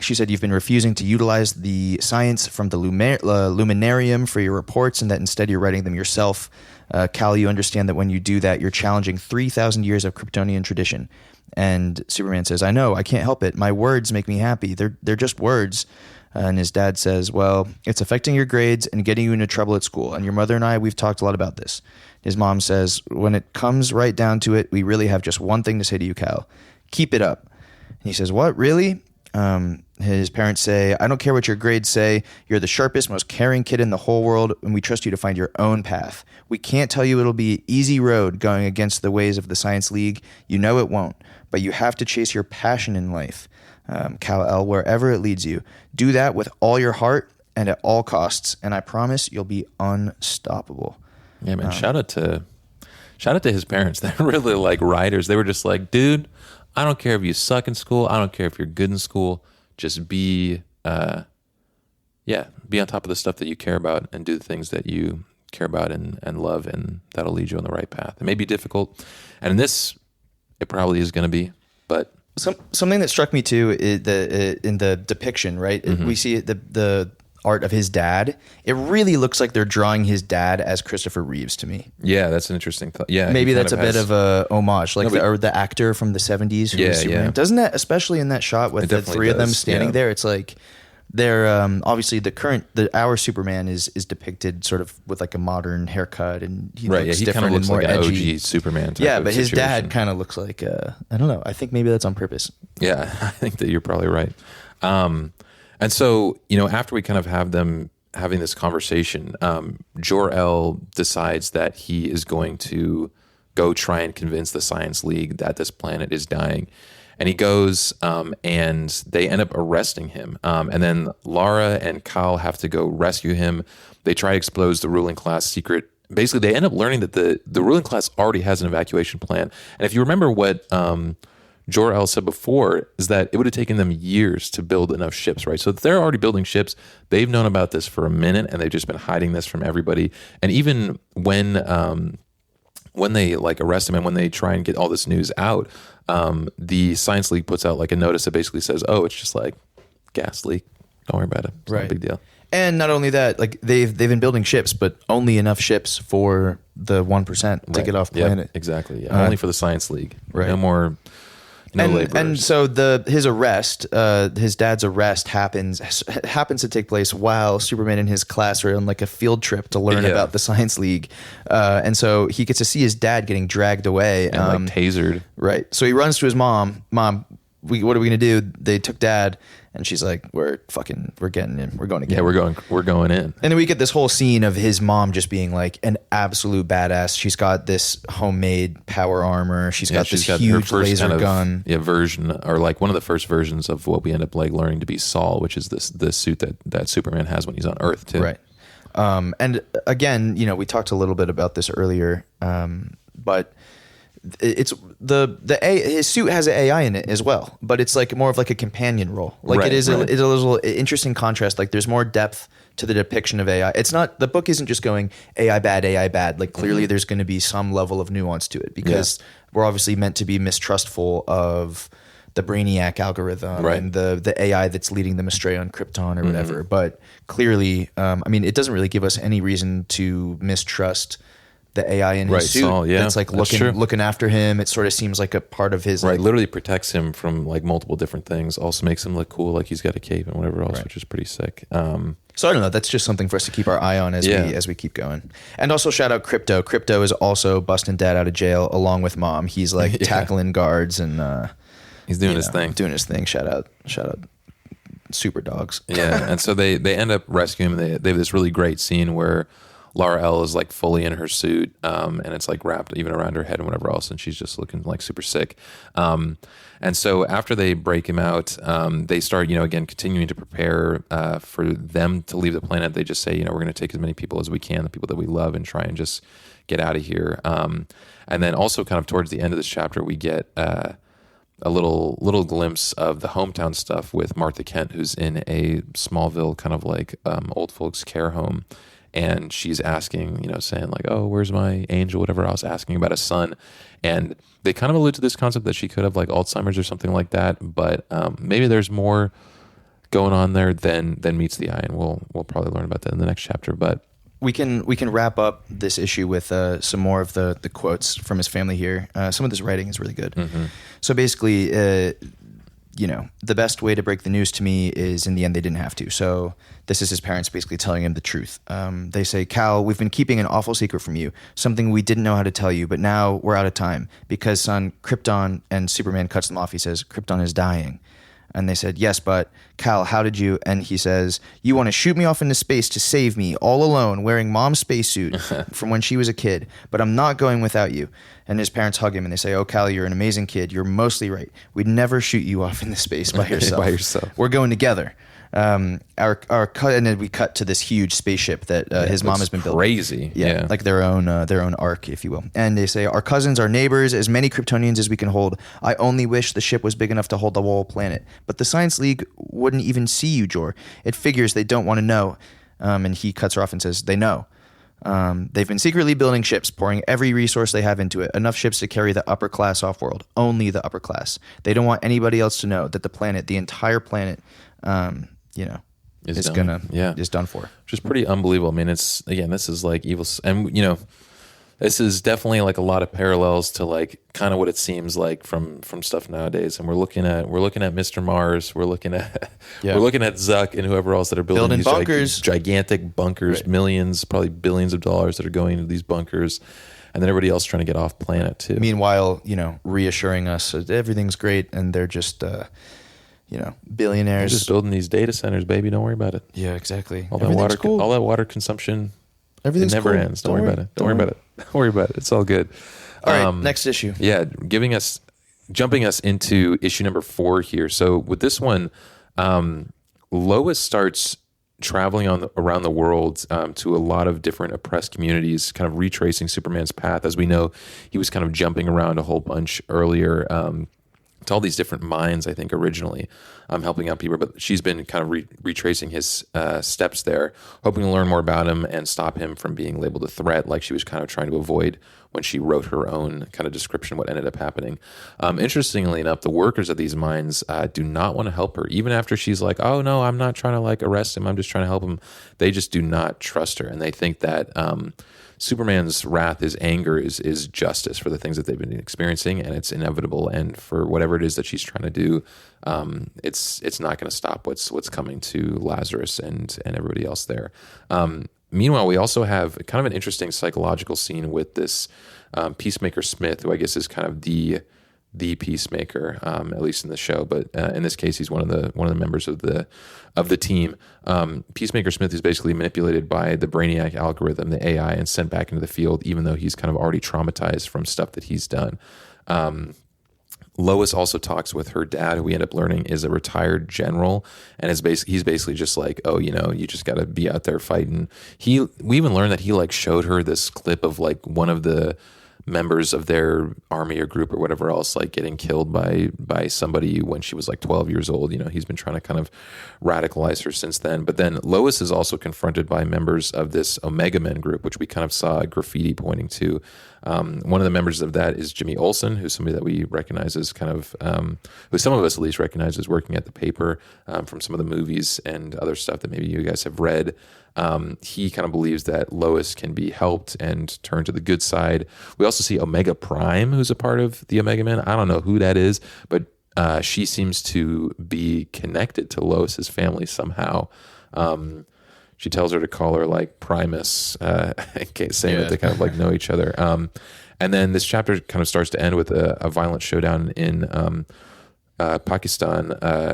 She said, you've been refusing to utilize the science from the luminarium for your reports, and that instead you're writing them yourself. Cal, you understand that when you do that, you're challenging 3,000 years of Kryptonian tradition. And Superman says, I know, I can't help it. My words make me happy. They're just words. And his dad says, well, it's affecting your grades and getting you into trouble at school. And your mother and I, we've talked a lot about this. His mom says, when it comes right down to it, we really have just one thing to say to you, Cal. Keep it up. And he says, what, really? His parents say, I don't care what your grades say. You're the sharpest, most caring kid in the whole world, and we trust you to find your own path. We can't tell you it'll be an easy road going against the ways of the Science League. You know it won't, but you have to chase your passion in life. Kal-El, wherever it leads you. Do that with all your heart and at all costs, and I promise you'll be unstoppable. Yeah, man. Shout out to his parents. They're really like writers. They were just like, dude, I don't care if you suck in school. I don't care if you're good in school. Just be on top of the stuff that you care about and do the things that you care about and love, and that'll lead you on the right path. It may be difficult, and in this, it probably is going to be, but something that struck me too is in the depiction, right? Mm-hmm. We see the art of his dad. It really looks like they're drawing his dad as Christopher Reeves to me. Yeah, that's an interesting thought. Yeah, maybe that's a bit of a homage, like the actor from the 70s who was Superman. Doesn't that, especially in that shot with the three of them standing there, it's like they're obviously our Superman is depicted sort of with like a modern haircut, and he looks he different kind of looks and more like an edgy. OG Superman type but his situation. dad kind of looks like I don't know. I think maybe that's on purpose. Yeah, I think that you're probably right. And so, after we kind of have them having this conversation, Jor-El decides that he is going to go try and convince the Science League that this planet is dying. And he goes, and they end up arresting him. And then Lara and Kal have to go rescue him. They try to expose the ruling class secret. Basically, they end up learning that the ruling class already has an evacuation plan. And if you remember what Jor-El said before, is that it would have taken them years to build enough ships, right? So they're already building ships. They've known about this for a minute, and they've just been hiding this from everybody. And even when they like arrest him and when they try and get all this news out, the Science League puts out like a notice that basically says, "Oh, it's just like gas leak. Don't worry about it. It's not a big deal." And not only that, like they've been building ships, but only enough ships for the 1% to get off planet. Exactly. Yeah. Only for the Science League. Right. No more. No laborers. And so his arrest, his dad's arrest happens to take place while Superman and his class are on like a field trip to learn about the Science League, and so he gets to see his dad getting dragged away and like tasered. Right. So he runs to his mom. Mom, what are we gonna do? They took Dad, and she's like, we're getting in. We're going to get. Yeah, we're going in. And then we get this whole scene of his mom just being like an absolute badass. She's got this homemade power armor. She's got this huge laser gun. Version, or like one of the first versions of what we end up like learning to be Saul, which is this suit that Superman has when he's on Earth too. Right. And again, we talked a little bit about this earlier, but it's his suit has an AI in it as well, but it's like more of like a companion role. Like it's a little interesting contrast. Like there's more depth to the depiction of AI. It's not, the book isn't just going AI bad. Like clearly there's going to be some level of nuance to it, because we're obviously meant to be mistrustful of the Brainiac algorithm and the AI that's leading them astray on Krypton or whatever. But clearly, it doesn't really give us any reason to mistrust the AI in his suit. Saul, it's like looking after him. It sort of seems like a part of his literally protects him from like multiple different things. Also makes him look cool, like he's got a cape and whatever else, which is pretty sick. So I don't know. That's just something for us to keep our eye on as we keep going. And also shout out Crypto. Crypto is also busting Dad out of jail along with Mom. He's like tackling guards and he's doing his thing. Doing his thing. Shout out super dogs. Yeah. And so they end up rescuing him. They have this really great scene where Lara-El is like fully in her suit, and it's like wrapped even around her head and whatever else, and she's just looking like super sick. And so after they break him out, they start, again, continuing to prepare for them to leave the planet. They just say, we're going to take as many people as we can, the people that we love, and try and just get out of here. And then also kind of towards the end of this chapter, we get a little glimpse of the hometown stuff with Martha Kent, who's in a Smallville kind of like old folks care home. And she's asking, saying like, "Oh, where's my angel?" Whatever else, asking about a son. And they kind of allude to this concept that she could have like Alzheimer's or something like that. But maybe there's more going on there than meets the eye, and we'll probably learn about that in the next chapter. But we can wrap up this issue with some more of the quotes from his family here. Some of this writing is really good. Mm-hmm. So basically, the best way to break the news to me is in the end they didn't have to. So this is his parents basically telling him the truth. They say, "Kal, we've been keeping an awful secret from you, something we didn't know how to tell you, but now we're out of time because, son, Krypton," and Superman cuts them off. He says, "Krypton is dying." And they said, yes, but Cal, how did you? And he says, you want to shoot me off into space to save me all alone wearing mom's spacesuit from when she was a kid, but I'm not going without you. And his parents hug him and they say, oh, Cal, you're an amazing kid. You're mostly right. We'd never shoot you off into space by yourself. By yourself. We're going together. And then we cut to this huge spaceship that his mom has been building. Crazy. Yeah. Like their own ark, if you will. And they say, our cousins, our neighbors, as many Kryptonians as we can hold. I only wish the ship was big enough to hold the whole planet. But the Science League wouldn't even see you, Jor. It figures they don't want to know. And he cuts her off and says, they know. They've been secretly building ships, pouring every resource they have into it. Enough ships to carry the upper class off-world. Only the upper class. They don't want anybody else to know that the planet, the entire planet, is done for. Which is pretty unbelievable. I mean, this is like evil, and this is definitely like a lot of parallels to like kind of what it seems like from stuff nowadays. And we're looking at Mr. Mars, we're looking at Zuck and whoever else that are building these bunkers, gigantic bunkers, right. Millions, probably billions of dollars that are going into these bunkers. And then everybody else trying to get off planet too. Meanwhile, reassuring us that everything's great, and they're just billionaires. They're just building these data centers, baby. Don't worry about it. Yeah, exactly. All that water consumption. Everything's it never ends. Don't worry about it. Don't worry about it. Don't worry about it. It's all good. All right, next issue. Yeah, jumping us into issue number 4 here. So with this one, Lois starts traveling around the world to a lot of different oppressed communities, kind of retracing Superman's path. As we know, he was kind of jumping around a whole bunch earlier. To all these different mines, I think, originally, helping out people. But she's been kind of retracing his steps there, hoping to learn more about him and stop him from being labeled a threat, like she was kind of trying to avoid when she wrote her own kind of description of what ended up happening. Interestingly enough, the workers at these mines do not want to help her. Even after she's like, oh, no, I'm not trying to like arrest him. I'm just trying to help him. They just do not trust her. And they think that Superman's wrath, his anger is justice for the things that they've been experiencing, and it's inevitable. And for whatever it is that she's trying to do, it's not going to stop what's coming to Lazarus and everybody else there. Meanwhile, we also have kind of an interesting psychological scene with this Peacemaker Smith, who I guess is kind of the Peacemaker, at least in the show. But in this case, he's one of the members of the team. Peacemaker Smith is basically manipulated by the Brainiac algorithm, the AI, and sent back into the field, even though he's kind of already traumatized from stuff that he's done. Lois also talks with her dad, who we end up learning is a retired general, and he's basically just like, oh, you just got to be out there fighting. We even learned that he like showed her this clip of like one of the members of their army or group or whatever else, like getting killed by somebody when she was like 12 years old. He's been trying to kind of radicalize her since then. But then Lois is also confronted by members of this Omega Men group, which we kind of saw graffiti pointing to. One of the members of that is Jimmy Olsen, who's somebody that we recognize as kind of, who some of us at least recognize as working at the paper from some of the movies and other stuff that maybe you guys have read. He kind of believes that Lois can be helped and turn to the good side. We also see Omega Prime, who's a part of the Omega Men. I don't know who that is, but she seems to be connected to Lois's family somehow. She tells her to call her like Primus, saying that they kind of like know each other. And then this chapter kind of starts to end with a violent showdown in Pakistan,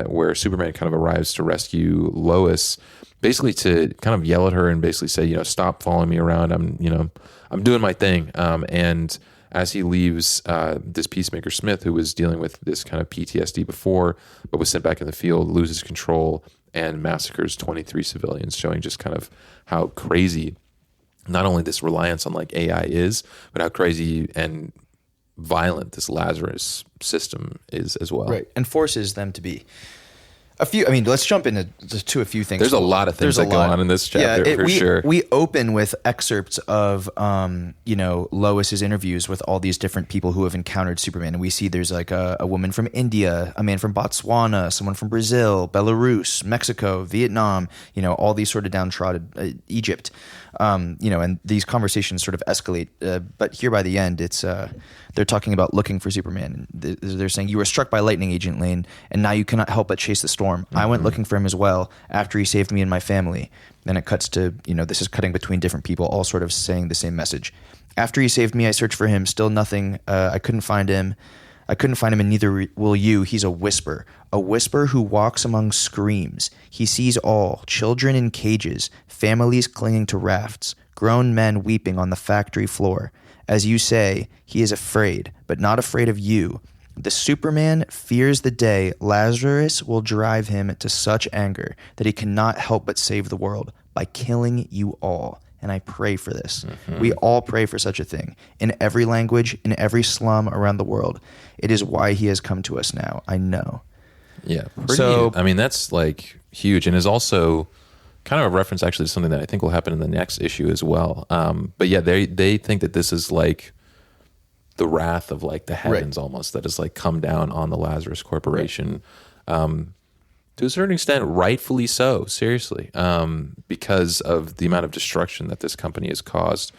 where Superman kind of arrives to rescue Lois, basically to kind of yell at her and basically say, stop following me around. I'm doing my thing. And as he leaves, this Peacemaker Smith, who was dealing with this kind of PTSD before, but was sent back in the field, loses control and massacres 23 civilians, showing just kind of how crazy not only this reliance on like AI is, but how crazy and violent this Lazarus system is as well. Right. And forces them to be. Let's jump into a few things. There's a lot of things that go on in this chapter, for sure. We open with excerpts of, Lois's interviews with all these different people who have encountered Superman. And we see there's like a woman from India, a man from Botswana, someone from Brazil, Belarus, Mexico, Vietnam, all these sort of downtrodden, Egypt. And these conversations sort of escalate. But here by the end, it's they're talking about looking for Superman. They're saying, you were struck by lightning, Agent Lane, and now you cannot help but chase the storm. Mm-hmm. I went looking for him as well after he saved me and my family. Then it cuts to, this is cutting between different people, all sort of saying the same message. After he saved me, I searched for him. Still nothing. I couldn't find him. I couldn't find him, and neither will you. He's a whisper who walks among screams. He sees all, children in cages, families clinging to rafts, grown men weeping on the factory floor. As you say, he is afraid, but not afraid of you. The Superman fears the day Lazarus will drive him to such anger that he cannot help but save the world by killing you all. And I pray for this. We all pray for such a thing. In every language, in every slum around the world. It is why he has come to us now. I know. Yeah. I mean, that's like huge, and is also kind of a reference actually to something that I think will happen in the next issue as well. But yeah, they think that this is like the wrath of like the heavens almost, that has like come down on the Lazarus Corporation. To a certain extent, rightfully so, seriously, because of the amount of destruction that this company has caused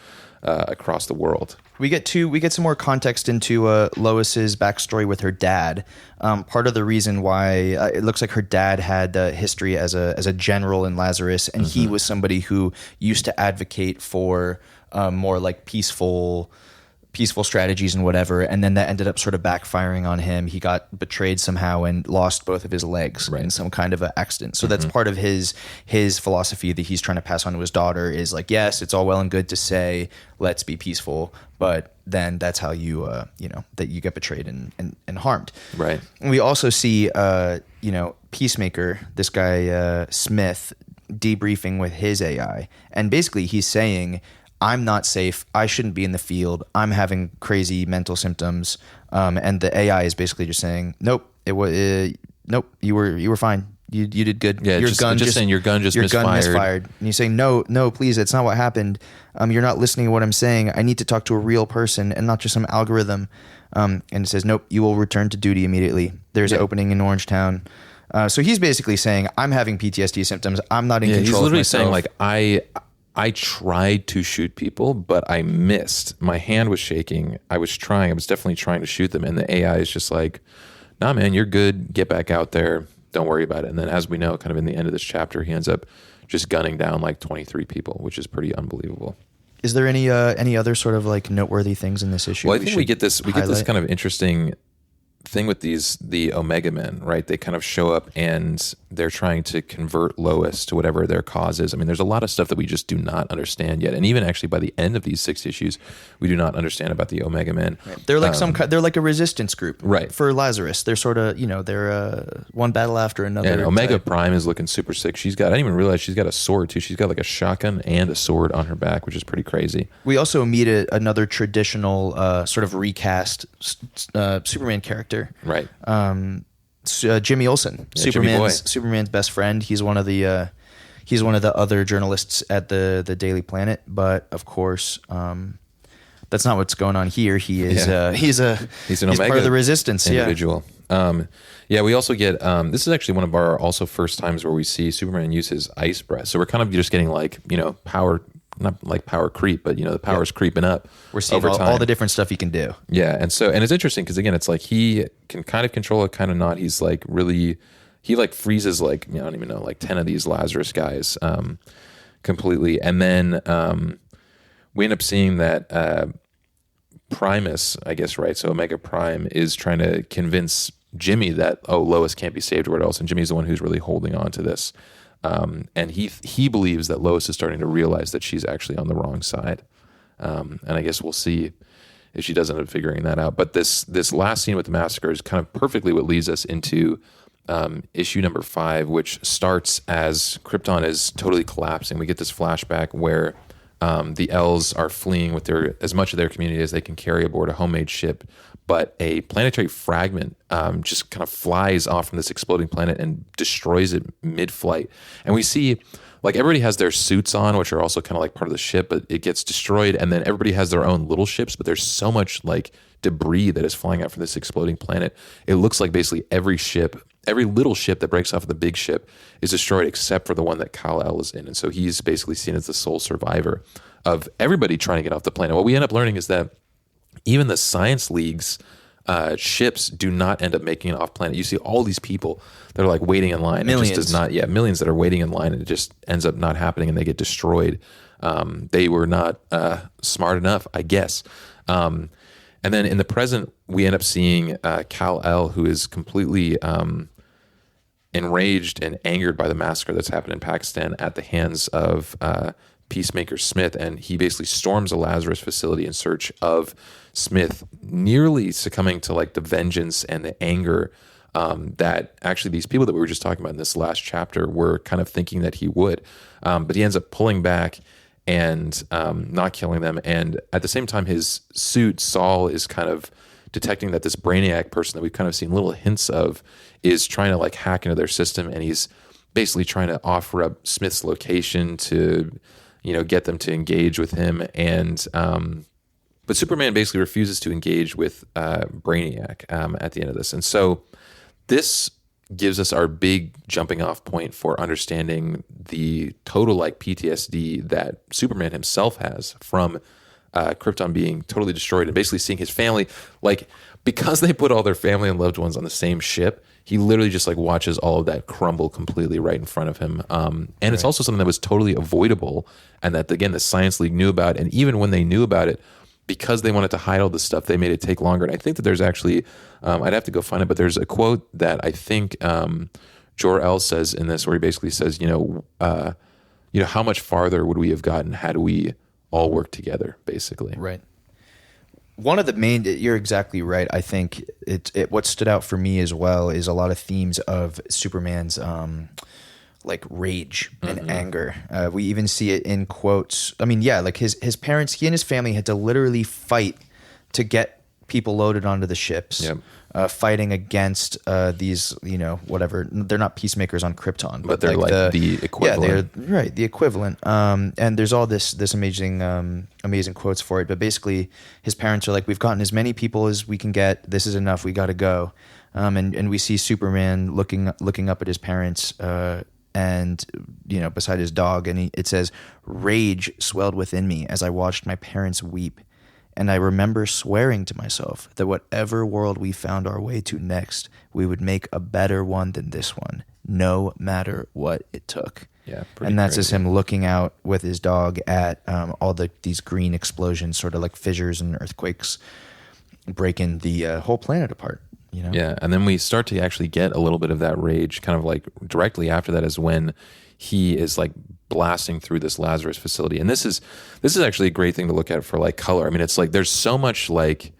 across the world. We get some more context into Lois's backstory with her dad. Part of the reason why it looks like her dad had history as a general in Lazarus, and he was somebody who used to advocate for more like peaceful strategies and whatever, and then that ended up sort of backfiring on him. He got betrayed somehow and lost both of his legs in some kind of an accident. So that's part of his philosophy that he's trying to pass on to his daughter is like, yes, it's all well and good to say, let's be peaceful, but then that's how you, that you get betrayed and harmed. Right. And we also see, Peacemaker, this guy, Smith, debriefing with his AI. And basically he's saying, I'm not safe. I shouldn't be in the field. I'm having crazy mental symptoms. And the AI is basically just saying, nope, nope, you were fine. You did good. Yeah, your gun just misfired. And you say, no, please, that's not what happened. You're not listening to what I'm saying. I need to talk to a real person and not just some algorithm. And it says, nope, you will return to duty immediately. There's an opening in Orangetown. So he's basically saying, I'm having PTSD symptoms. I'm not in control of myself. He's literally saying, like, I tried to shoot people, but I missed. My hand was shaking. I was definitely trying to shoot them. And the AI is just like, nah, man, you're good. Get back out there. Don't worry about it. And then as we know, kind of in the end of this chapter, he ends up just gunning down like 23 people, which is pretty unbelievable. Is there any other sort of like noteworthy things in this issue? Well, I think we get this kind of interesting thing with the Omega Men, right? They kind of show up and they're trying to convert Lois to whatever their cause is. I mean, there's a lot of stuff that we just do not understand yet, and even actually by the end of these 6 issues, we do not understand about the Omega Men. Right. They're like they're like a resistance group, right? For Lazarus, they're sort of they're one battle after another. Yeah, and Omega Prime is looking super sick. I didn't even realize she's got a sword too. She's got like a shotgun and a sword on her back, which is pretty crazy. We also meet another traditional sort of recast Superman character, right? Jimmy Olsen, Superman's best friend. He's one of the other journalists at the Daily Planet, but of course, that's not what's going on here. He is he's part of the Resistance individual. We also get this is actually one of our also first times where we see Superman use his ice breath. So we're kind of just getting like power. Not like power creep, but the power's creeping up. We're seeing all the different stuff he can do. Yeah, and it's interesting because again, it's like he can kind of control it, kind of not. He's like really, he like freezes like I don't even know, like 10 of these Lazarus guys completely, and then we end up seeing that Primus, I guess, right? So Omega Prime is trying to convince Jimmy that Lois can't be saved or what else, and Jimmy's the one who's really holding on to this. And he believes that Lois is starting to realize that she's actually on the wrong side. And I guess we'll see if she does end up figuring that out. But this last scene with the massacre is kind of perfectly what leads us into issue number 5, which starts as Krypton is totally collapsing. We get this flashback where the L's are fleeing with as much of their community as they can carry aboard a homemade ship. But a planetary fragment just kind of flies off from this exploding planet and destroys it mid-flight. And we see, like, everybody has their suits on, which are also kind of like part of the ship, but it gets destroyed. And then everybody has their own little ships, but there's so much, like, debris that is flying out from this exploding planet. It looks like basically every little ship that breaks off of the big ship is destroyed except for the one that Kal-El is in. And so he's basically seen as the sole survivor of everybody trying to get off the planet. What we end up learning is that even the Science League's ships do not end up making it off planet. You see all these people that are like waiting in line. Millions. It just does not, millions that are waiting in line, and it just ends up not happening and they get destroyed. They were not smart enough, I guess. And then in the present, we end up seeing Kal-El, who is completely enraged and angered by the massacre that's happened in Pakistan at the hands of Peacemaker Smith. And he basically storms a Lazarus facility in search of Smith, nearly succumbing to like the vengeance and the anger that actually these people that we were just talking about in this last chapter were kind of thinking that he would. But he ends up pulling back and not killing them. And at the same time, his suit, Saul, is kind of detecting that this Brainiac person that we've kind of seen little hints of is trying to like hack into their system. And he's basically trying to offer up Smith's location to, get them to engage with him. And but Superman basically refuses to engage with Brainiac at the end of this. And so this gives us our big jumping off point for understanding the total like PTSD that Superman himself has from Krypton being totally destroyed and basically seeing his family, like, because they put all their family and loved ones on the same ship, he literally just like watches all of that crumble completely right in front of him. And it's also something that was totally avoidable and that, again, the Science League knew about. And even when they knew about it, because they wanted to hide all this stuff, they made it take longer. And I think that there's actually, I'd have to go find it, but there's a quote that I think Jor-El says in this, where he basically says, how much farther would we have gotten had we all worked together, basically. Right. One of the main, you're exactly right. I think what stood out for me as well is a lot of themes of Superman's like rage and anger. We even see it in quotes. I mean, yeah, like his parents, he and his family had to literally fight to get people loaded onto the ships. Yep. Fighting against these, whatever. They're not peacemakers on Krypton, but they're like the equivalent. Yeah, they're right, the equivalent. And there's all this amazing quotes for it. But basically, his parents are like, "We've gotten as many people as we can get. This is enough. We got to go." And we see Superman looking up at his parents, and beside his dog, and it says, "Rage swelled within me as I watched my parents weep. And I remember swearing to myself that whatever world we found our way to next, we would make a better one than this one, no matter what it took." Yeah, and that's crazy. just him looking out with his dog at all these green explosions, sort of like fissures and earthquakes, breaking the whole planet apart. Yeah, and then we start to actually get a little bit of that rage, kind of like directly after that is when he is like blasting through this Lazarus facility. And this is actually a great thing to look at for like color. I mean, it's like there's so much like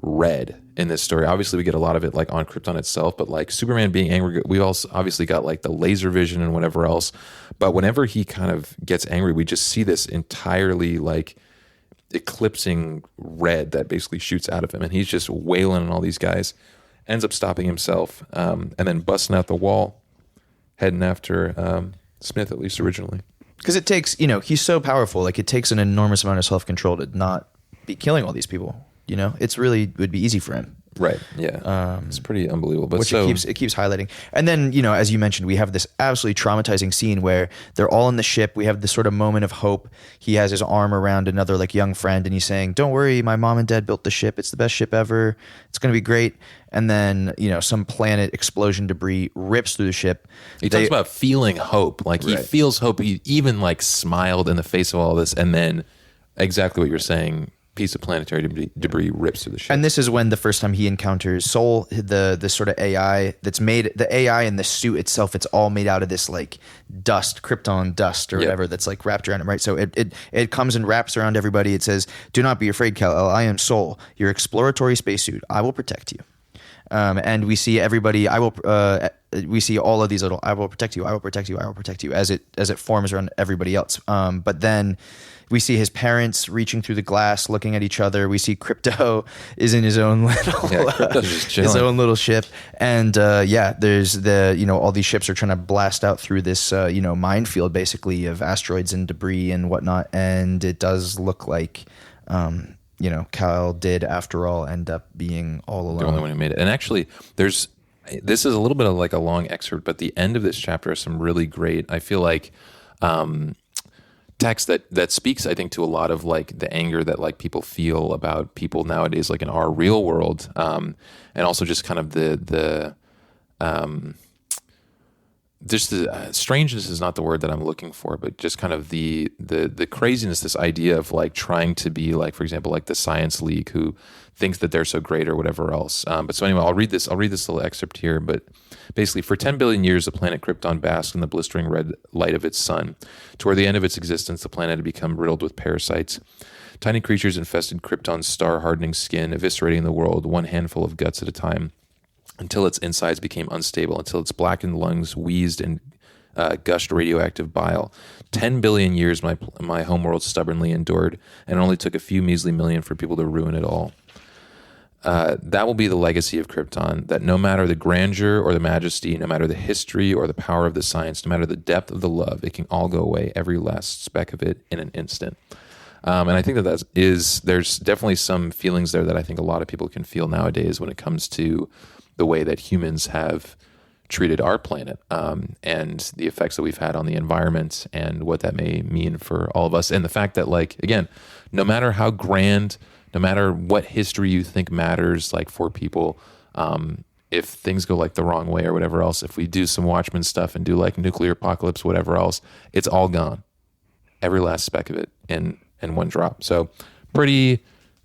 red in this story. Obviously, we get a lot of it like on Krypton itself, but like Superman being angry, we also obviously got like the laser vision and whatever else. But whenever he kind of gets angry, we just see this entirely like eclipsing red that basically shoots out of him, and he's just wailing on all these guys. Ends up stopping himself, and then busting out the wall, heading after Smith, at least originally. Because it takes, he's so powerful. Like, it takes an enormous amount of self-control to not be killing all these people. It's really would be easy for him. Right. Yeah. It's pretty unbelievable. But which it keeps highlighting. And then, as you mentioned, we have this absolutely traumatizing scene where they're all in the ship. We have this sort of moment of hope. He has his arm around another like young friend, and he's saying, "Don't worry, my mom and dad built the ship. It's the best ship ever. It's going to be great." And then, some planet explosion debris rips through the ship. He talks about feeling hope. Like, he feels hope. He even like smiled in the face of all this. And then exactly what you're saying, piece of planetary debris rips through the ship. And this is when the first time he encounters Soul, the sort of AI that's made, the AI in the suit itself, it's all made out of this like dust, Krypton dust or whatever that's like wrapped around him, right? So it comes and wraps around everybody. It says, "Do not be afraid, Kal-El. I am Soul, your exploratory spacesuit. I will protect you." And we see everybody. We see all of these little "I will protect you, I will protect you, I will protect you" as it forms around everybody else. But then we see his parents reaching through the glass, looking at each other. We see Crypto is in his own little Crypto's just chilling. his own little ship, and there's the all these ships are trying to blast out through this minefield basically of asteroids and debris and whatnot, and it does look like. Kal did, after all, end up being all alone. The only one who made it. And actually, this is a little bit of like a long excerpt, but the end of this chapter is some really great, I feel like, text that speaks, I think, to a lot of like the anger that like people feel about people nowadays, like in our real world, and also just kind of the just the strangeness is not the word that I'm looking for, but just kind of the craziness, this idea of like trying to be like, for example, like the Science League who thinks that they're so great or whatever else. But so anyway, I'll read this little excerpt here. But basically, for 10 billion years, the planet Krypton basked in the blistering red light of its sun. Toward the end of its existence, the planet had become riddled with parasites. Tiny creatures infested Krypton's star-hardening skin, eviscerating the world one handful of guts at a time, until its insides became unstable, until its blackened lungs wheezed and gushed radioactive bile. 10 billion years my homeworld stubbornly endured, and it only took a few measly million for people to ruin it all. That will be the legacy of Krypton, that no matter the grandeur or the majesty, no matter the history or the power of the science, no matter the depth of the love, it can all go away, every last speck of it, in an instant. And I think there's definitely some feelings there that I think a lot of people can feel nowadays when it comes to the way that humans have treated our planet, and the effects that we've had on the environment and what that may mean for all of us. And the fact that, like, again, no matter how grand, no matter what history you think matters, like for people, if things go like the wrong way or whatever else, if we do some Watchmen stuff and do like nuclear apocalypse, whatever else, it's all gone. Every last speck of it in one drop. So pretty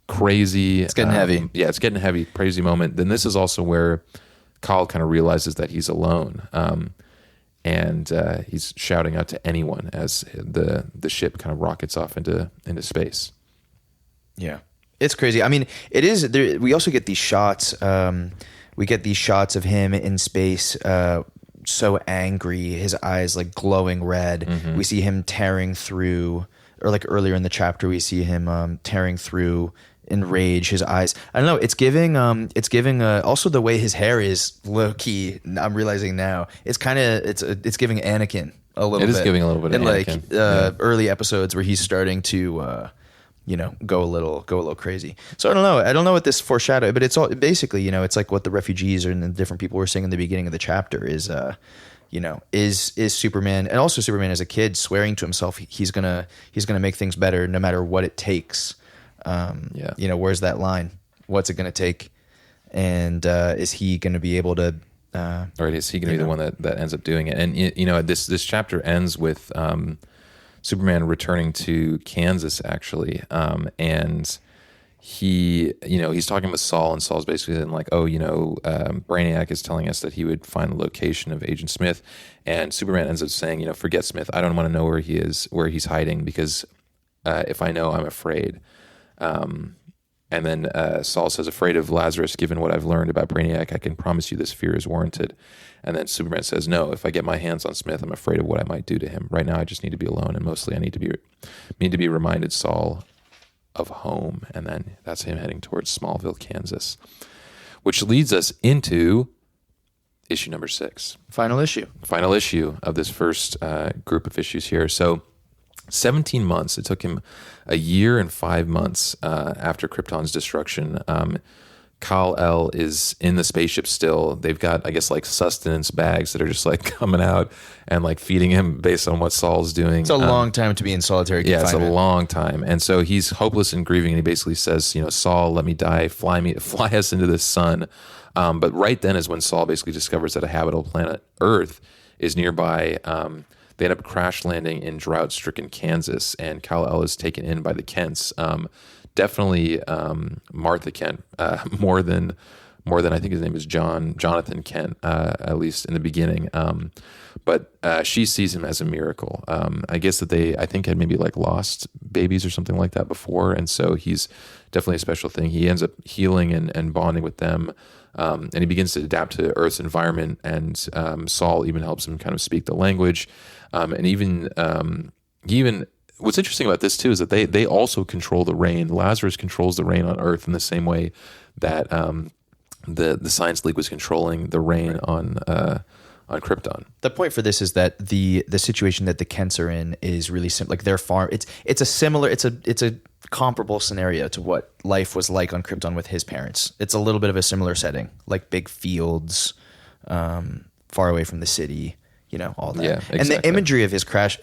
crazy. It's getting heavy. Yeah, it's getting heavy. Crazy moment. Then this is also where Kyle kind of realizes that he's alone, and he's shouting out to anyone as the ship kind of rockets off into space. Yeah, it's crazy. I mean, it is. We also get these shots. We get these shots of him in space, so angry, his eyes like glowing red. Mm-hmm. We see him tearing through, or like earlier in the chapter, we see him tearing through in rage, his eyes. I don't know. It's giving. Also the way his hair is low key. I'm realizing now. It's kind of. It's giving Anakin a little bit. It is giving a little bit of Anakin. Like early episodes where he's starting to. Go a little crazy. So I don't know what this foreshadowed, but it's all basically, it's like what the refugees and the different people were saying in the beginning of the chapter is Superman, and also Superman as a kid swearing to himself he's gonna make things better no matter what it takes. Where's that line? What's it gonna take? And is he gonna be able to? Or is he gonna be the one that ends up doing it? And this chapter ends with. Superman returning to Kansas, actually, and he's talking with Saul, and Saul's basically like, Brainiac is telling us that he would find the location of Agent Smith, and Superman ends up saying, forget Smith, I don't want to know where he is, where he's hiding, because if I know, I'm afraid. And then Saul says, afraid of Lazarus, given what I've learned about Brainiac, I can promise you this fear is warranted. And then Superman says, no, if I get my hands on Smith, I'm afraid of what I might do to him. Right now, I just need to be alone. And mostly I need to be reminded, Saul, of home. And then that's him heading towards Smallville, Kansas, which leads us into issue number 6. Final issue of this first group of issues here. So 17 months. It took him a year and 5 months after Krypton's destruction. Kal-El is in the spaceship still. They've got, I guess, like sustenance bags that are just like coming out and like feeding him based on what Saul's doing. It's a long time to be in solitary confinement. Yeah, it's a long time. And so he's hopeless and grieving, and he basically says, Saul, let me die, fly us into the sun. But right then is when Saul basically discovers that a habitable planet, Earth, is nearby. They end up crash landing in drought-stricken Kansas, and Kal-El is taken in by the Kents. Definitely Martha Kent, more than I think his name is Jonathan Kent, at least in the beginning. But she sees him as a miracle. I guess that I think had maybe like lost babies or something like that before, and so he's definitely a special thing. He ends up healing and bonding with them, and he begins to adapt to Earth's environment. And Saul even helps him kind of speak the language, and even. What's interesting about this too is that they also control the rain. Lazarus controls the rain on Earth in the same way that the Science League was controlling the rain on Krypton. The point for this is that the situation that the Kents are in is really simple. Like their farm, it's a comparable scenario to what life was like on Krypton with his parents. It's a little bit of a similar setting, like big fields, far away from the city. All that. Yeah, exactly. And the imagery of his crash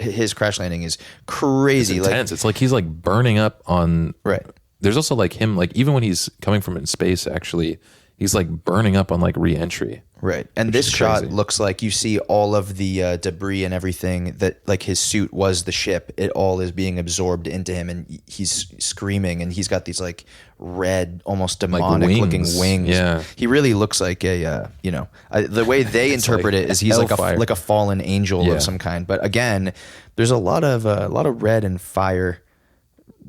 landing is crazy. It's intense. It's like he's like burning up on. Right. There's also like him, like even when he's coming from in space, actually, he's like burning up on like re-entry. Right. And this shot looks like you see all of the debris and everything that like his suit was the ship. It all is being absorbed into him and he's screaming and he's got these like red, almost demonic like looking wings. Yeah. He really looks like a, the way they interpret it is he's like a fallen angel of some kind. But again, there's a lot of red and fire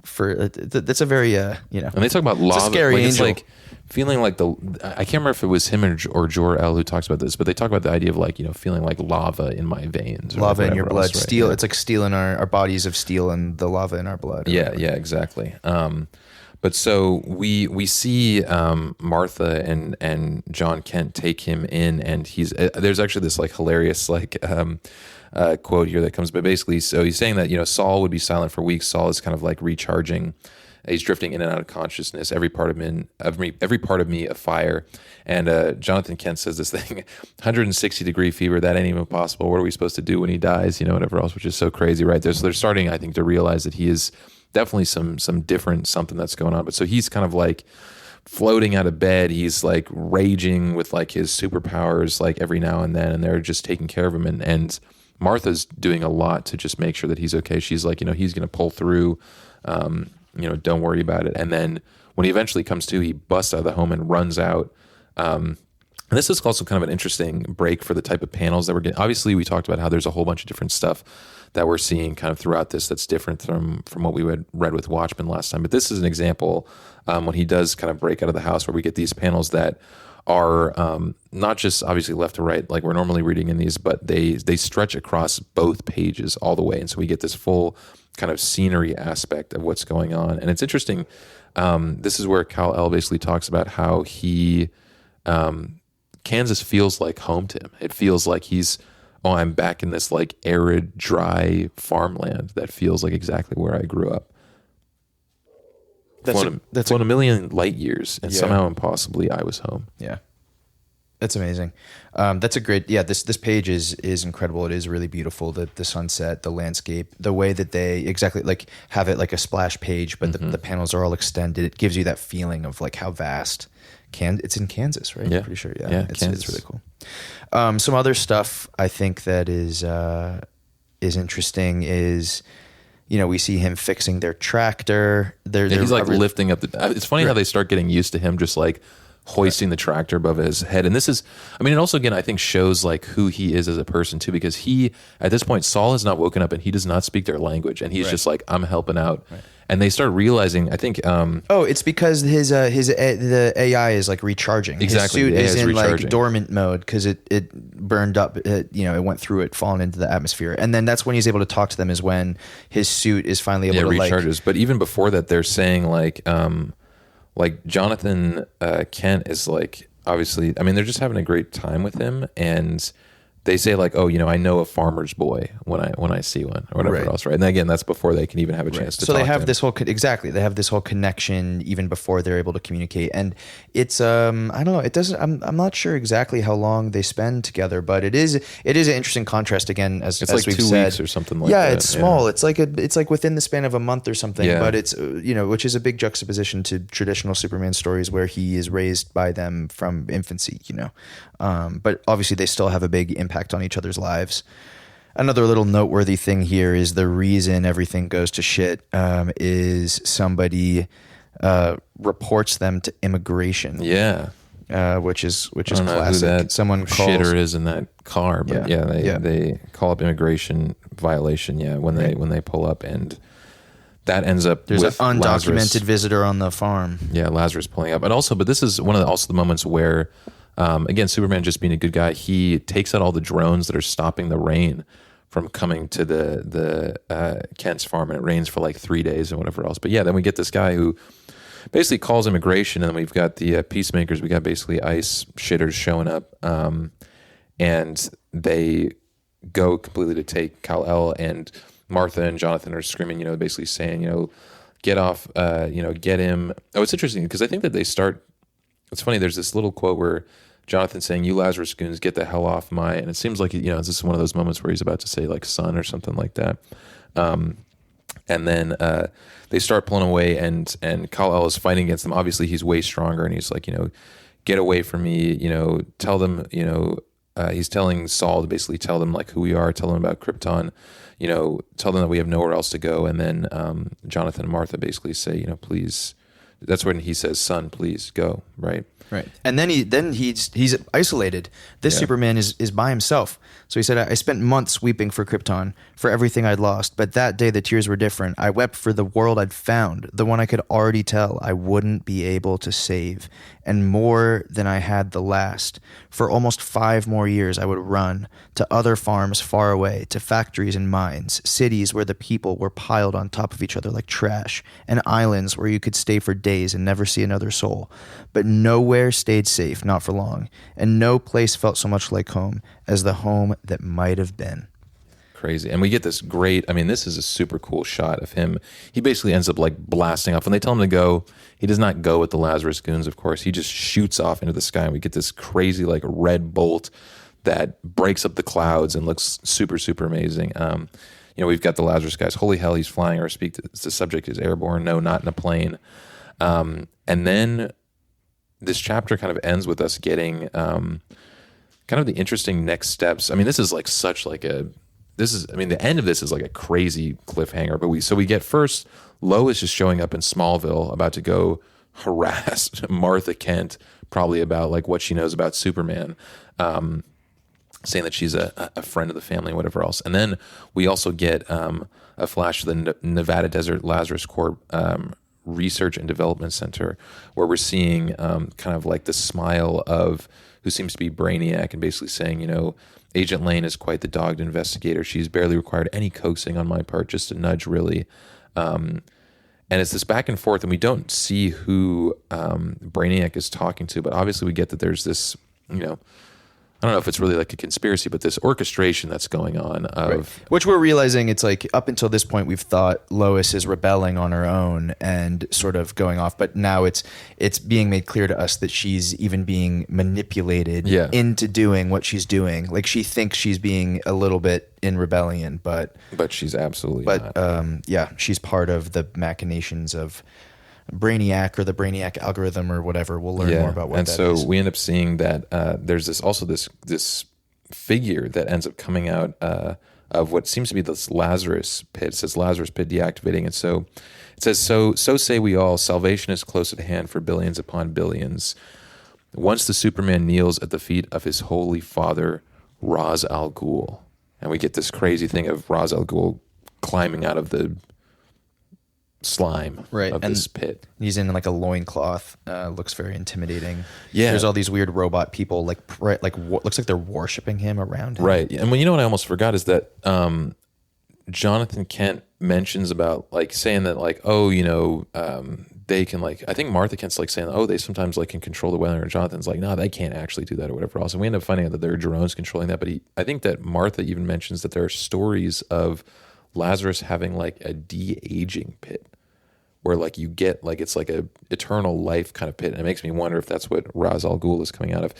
for that's a very, And they talk about lava. It's a scary angel. It's like feeling like I can't remember if it was him or Jor-El who talks about this, but they talk about the idea of like, feeling like lava in my veins. Or lava in your blood. Else, right? Steel. Yeah. It's like steel in our bodies of steel and the lava in our blood. Yeah, exactly. But so we see Martha and John Kent take him in, and there's actually this like hilarious like quote here that comes, but basically, so he's saying that Saul would be silent for weeks. Saul is kind of like recharging. He's drifting in and out of consciousness. Every part of me afire. And Jonathan Kent says this thing: 160-degree fever. That ain't even possible. What are we supposed to do when he dies? Whatever else, which is so crazy, right? They're starting, I think, to realize that he is definitely some different something that's going on. But so he's kind of like floating out of bed. He's like raging with like his superpowers like every now and then, and they're just taking care of him. And Martha's doing a lot to just make sure that he's okay. She's like, he's going to pull through. Don't worry about it. And then when he eventually comes to, he busts out of the home and runs out. And this is also kind of an interesting break for the type of panels that we're getting. Obviously, we talked about how there's a whole bunch of different stuff that we're seeing kind of throughout this that's different from what we had read with Watchmen last time. But this is an example when he does kind of break out of the house, where we get these panels that are not just obviously left to right like we're normally reading in these, but they stretch across both pages all the way. And so we get this full kind of scenery aspect of what's going on. And it's interesting. This is where Kal-El basically talks about how Kansas feels like home to him. It feels like I'm back in this like arid, dry farmland that feels like exactly where I grew up. That's a million light years, and somehow impossibly I was home. Yeah. That's amazing. That's a great, this page is incredible. It is really beautiful. The sunset, the landscape, the way that they exactly like have it like a splash page, but the panels are all extended. It gives you that feeling of like how vast it's in Kansas, right? Yeah. I'm pretty sure. Yeah. It's really cool. Some other stuff I think that is interesting is, we see him fixing their tractor. He's like lifting up it's funny how they start getting used to him just like hoisting the tractor above his head. And this is, it also, again, I think shows like who he is as a person too, because at this point, Saul has not woken up and he does not speak their language. And he's just like, I'm helping out. Right. And they start realizing, I think, it's because the AI is like recharging. Exactly. His suit is in like dormant mode because it burned up, it went through it, fallen into the atmosphere. And then that's when he's able to talk to them, is when his suit is finally able to recharges. But even before that, they're saying like Jonathan Kent is like, obviously, they're just having a great time with him, and they say like, I know a farmer's boy when I see one, or whatever else, right? And again, that's before they can even have a chance to talk. So they have this whole they have this whole connection even before they're able to communicate, and it's I don't know, it doesn't. I'm not sure exactly how long they spend together, but it is an interesting contrast again, as like we've 2 said. weeks or something like that. Yeah, it's small. Yeah. It's like within the span of a month or something, but it's which is a big juxtaposition to traditional Superman stories where he is raised by them from infancy, but obviously they still have a big impact on each other's lives. Another little noteworthy thing here is the reason everything goes to shit is somebody reports them to immigration. Yeah. Which is I don't know classic. Who that someone calls, shitter is in that car, but they call up immigration violation. Yeah, when they pull up, and that ends up there's with an undocumented Lazarus. Visitor on the farm. Yeah, Lazarus pulling up, but this is one of the moments where. Again, Superman just being a good guy, he takes out all the drones that are stopping the rain from coming to the Kent's farm, and it rains for like 3 days and whatever else. But yeah, then we get this guy who basically calls immigration, and then we've got the peacemakers. We got basically ICE shitters showing up, and they go completely to take Kal-El, and Martha and Jonathan are screaming, basically saying, get off, get him. Oh, it's interesting because I think that they start. It's funny. There's this little quote where Jonathan's saying, "You Lazarus goons, get the hell off my," and it seems like, this is one of those moments where he's about to say like son or something like that. And then they start pulling away, and Kal-El is fighting against them. Obviously he's way stronger, and he's like, get away from me, tell them, he's telling Saul to basically tell them like who we are, tell them about Krypton, tell them that we have nowhere else to go. And then Jonathan and Martha basically say, please, that's when he says, son, please go, right? Right. And then he's isolated. This Superman is by himself. So he said, I spent months weeping for Krypton, for everything I'd lost. But that day the tears were different. I wept for the world I'd found, the one I could already tell I wouldn't be able to save. And more than I had the last. For almost 5 more years I would run to other farms far away, to factories and mines, cities where the people were piled on top of each other like trash, and islands where you could stay for days and never see another soul. But nowhere stayed safe, not for long, and no place felt so much like home as the home that might have been. Crazy. And we get this great, this is a super cool shot of him. He basically ends up like blasting off. When they tell him to go, he does not go with the Lazarus goons, of course. He just shoots off into the sky, and we get this crazy like red bolt that breaks up the clouds and looks super, super amazing. We've got the Lazarus guys. Holy hell, he's flying, or the subject is airborne. No, not in a plane. And then this chapter kind of ends with us getting kind of the interesting next steps. This is like such like the end of this is like a crazy cliffhanger. But we get first, Lois is showing up in Smallville, about to go harass Martha Kent, probably about like what she knows about Superman, saying that she's a friend of the family and whatever else. And then we also get a flash of the Nevada Desert Lazarus Corp Research and Development Center, where we're seeing kind of like the smile of who seems to be Brainiac, and basically saying, Agent Lane is quite the dogged investigator. She's barely required any coaxing on my part, just a nudge, really. And it's this back and forth, and we don't see who Brainiac is talking to, but obviously we get that there's this, I don't know if it's really like a conspiracy, but this orchestration that's going on of right. Which we're realizing it's like up until this point we've thought Lois is rebelling on her own and sort of going off, but now it's being made clear to us that she's even being manipulated into doing what she's doing. Like she thinks she's being a little bit in rebellion, but she's absolutely not. She's part of the machinations of Brainiac, or the Brainiac algorithm, or whatever. We'll learn more about what that is. And so we end up seeing that there's this figure that ends up coming out of what seems to be this Lazarus pit. It says Lazarus pit deactivating. And so it says, so say we all, salvation is close at hand for billions upon billions. Once the Superman kneels at the feet of his holy father, Ra's al Ghul. And we get this crazy thing of Ra's al Ghul climbing out of the slime of this pit. He's in like a loincloth. Looks very intimidating. Yeah. There's all these weird robot people looks like they're worshiping him around him. Right. And you know what I almost forgot is that Jonathan Kent mentions about like saying that like, they can like, I think Martha Kent's like saying, they sometimes like can control the weather, and Jonathan's like, no, they can't actually do that or whatever else. And we end up finding out that there are drones controlling that. But I think that Martha even mentions that there are stories of Lazarus having like a de-aging pit, where like you get like it's like a eternal life kind of pit, and it makes me wonder if that's what Ra's al Ghul is coming out of.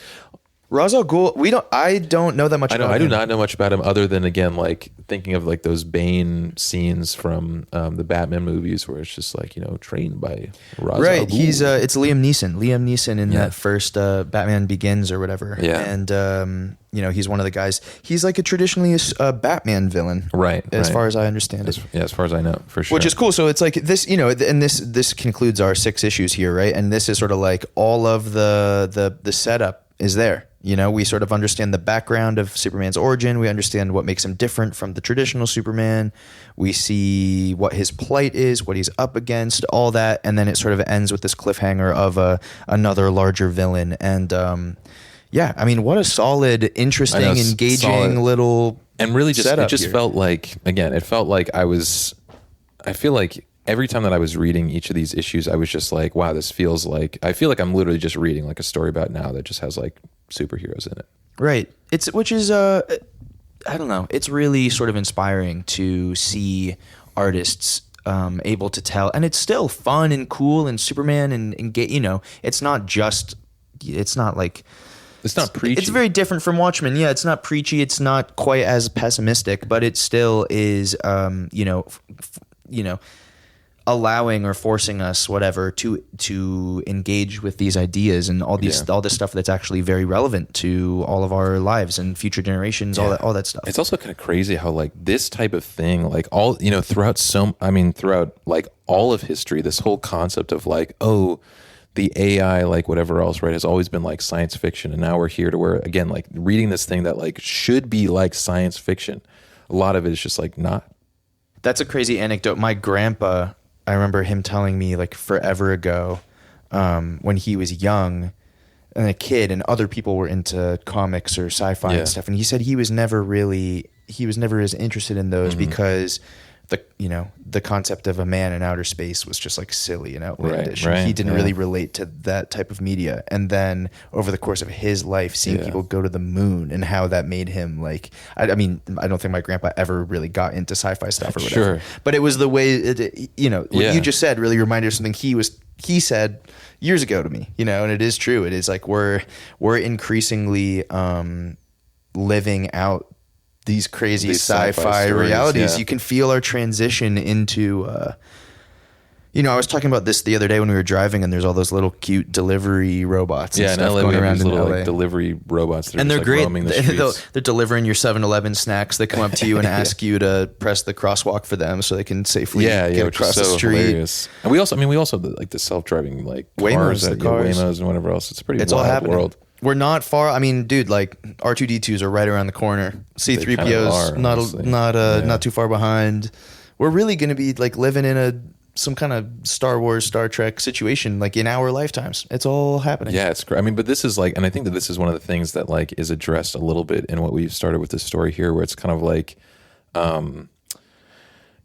Ra's al Ghul, I don't know that much about him. I do not know much about him, other than again like thinking of like those Bane scenes from the Batman movies, where it's just like trained by Ra's al Ghul. He's it's Liam Neeson in that first Batman Begins or whatever. Yeah. And he's one of the guys. He's like a traditionally Batman villain, right? As far as I understand it. As far as I know, for sure. Which is cool. So it's like this, and this concludes our 6 issues here, right? And this is sort of like all of the setup is there. We sort of understand the background of Superman's origin. We understand what makes him different from the traditional Superman. We see what his plight is, what he's up against, all that, and then it sort of ends with this cliffhanger of another larger villain. And what a solid, interesting, engaging little and really just setup it just here. felt like I feel like every time that I was reading each of these issues, I was just like, wow, this feels like, I feel like I'm literally just reading like a story about now that just has like superheroes in it. Right. Which is, I don't know. It's really sort of inspiring to see artists able to tell, and it's still fun and cool, and Superman and it's not like, it's not preachy. It's very different from Watchmen. Yeah, it's not preachy. It's not quite as pessimistic, but it still is, allowing or forcing us whatever to engage with these ideas and all this stuff that's actually very relevant to all of our lives and future generations, all that stuff. It's also kind of crazy how like this type of thing, like all, you know, throughout like all of history, this whole concept of like, oh, the AI, like whatever else, right, has always been like science fiction. And now we're here to where, again, like reading this thing that like should be like science fiction, a lot of it is just like not. That's a crazy anecdote. My grandpa, I remember him telling me like forever ago, when he was young and a kid and other people were into comics or sci-fi and stuff. And he said he was never as interested in those because the concept of a man in outer space was just like silly and outlandish. Right, he didn't really relate to that type of media. And then over the course of his life, seeing people go to the moon and how that made him like, I mean, I don't think my grandpa ever really got into sci-fi stuff or whatever, but it was the way, what you just said really reminded of something he said years ago to me, and it is true. It is like, we're increasingly, living out these crazy sci-fi realities. Yeah. You can feel our transition into, I was talking about this the other day when we were driving, and there's all those little cute delivery robots and stuff going around in little LA. Like delivery robots that and they're just, like, great. roaming the streets. They're delivering your 7-Eleven snacks. They come up to you and ask you to press the crosswalk for them so they can safely get across the street. Hilarious. And we also have like the self-driving like Waymos, cars, Waymos and whatever else. It's wild all happening. World. We're not far. I mean, dude, like R2D2s are right around the corner. C3PO's not too far behind. We're really going to be like living in some kind of Star Wars, Star Trek situation, like in our lifetimes. It's all happening. Yeah, it's great. I mean, but this is like, and I think that this is one of the things that like is addressed a little bit in what we've started with this story here, where it's kind of like, no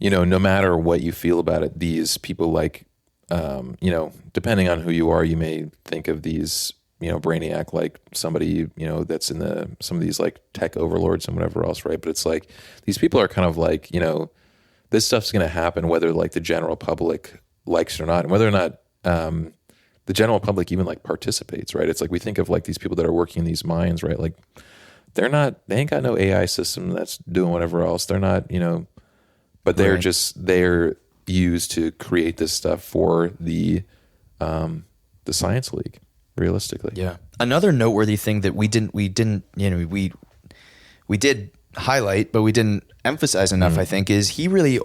matter what you feel about it, these people like, depending on who you are, you may think of these, brainiac, like somebody, that's in some of these like tech overlords and whatever else, right? But it's like, these people are kind of like, this stuff's going to happen whether like the general public likes it or not, and whether or not the general public even like participates, right? It's like we think of like these people that are working in these mines, right? Like they ain't got no AI system that's doing whatever else. They're not, but they're they're used to create this stuff for the Science League, realistically. Yeah. Another noteworthy thing that we did highlight, but we didn't emphasize enough, I think, is he really,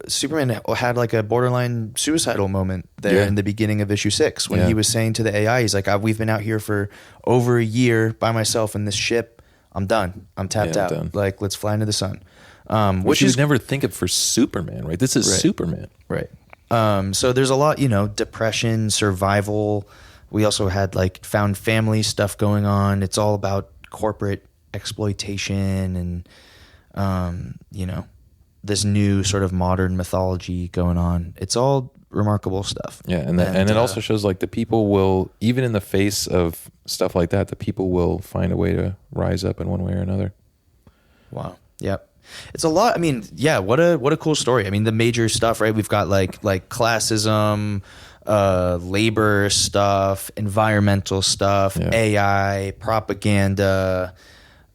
Superman had like a borderline suicidal moment there in the beginning of issue 6 when he was saying to the AI, he's like, we've been out here for over a year by myself in this ship. I'm done. I'm tapped out. Done. Like, let's fly into the sun. Which you would never think of for Superman, right? This is Superman. Right. So there's a lot, depression, survival. We also had like found family stuff going on. It's all about corporate exploitation and, this new sort of modern mythology going on. It's all remarkable stuff. Yeah. And it also shows like the people will, even in the face of stuff like that, the people will find a way to rise up in one way or another. Wow. Yep. It's a lot. I mean, yeah, what a cool story. I mean, the major stuff, right? We've got like classism, labor stuff, environmental stuff, AI, propaganda,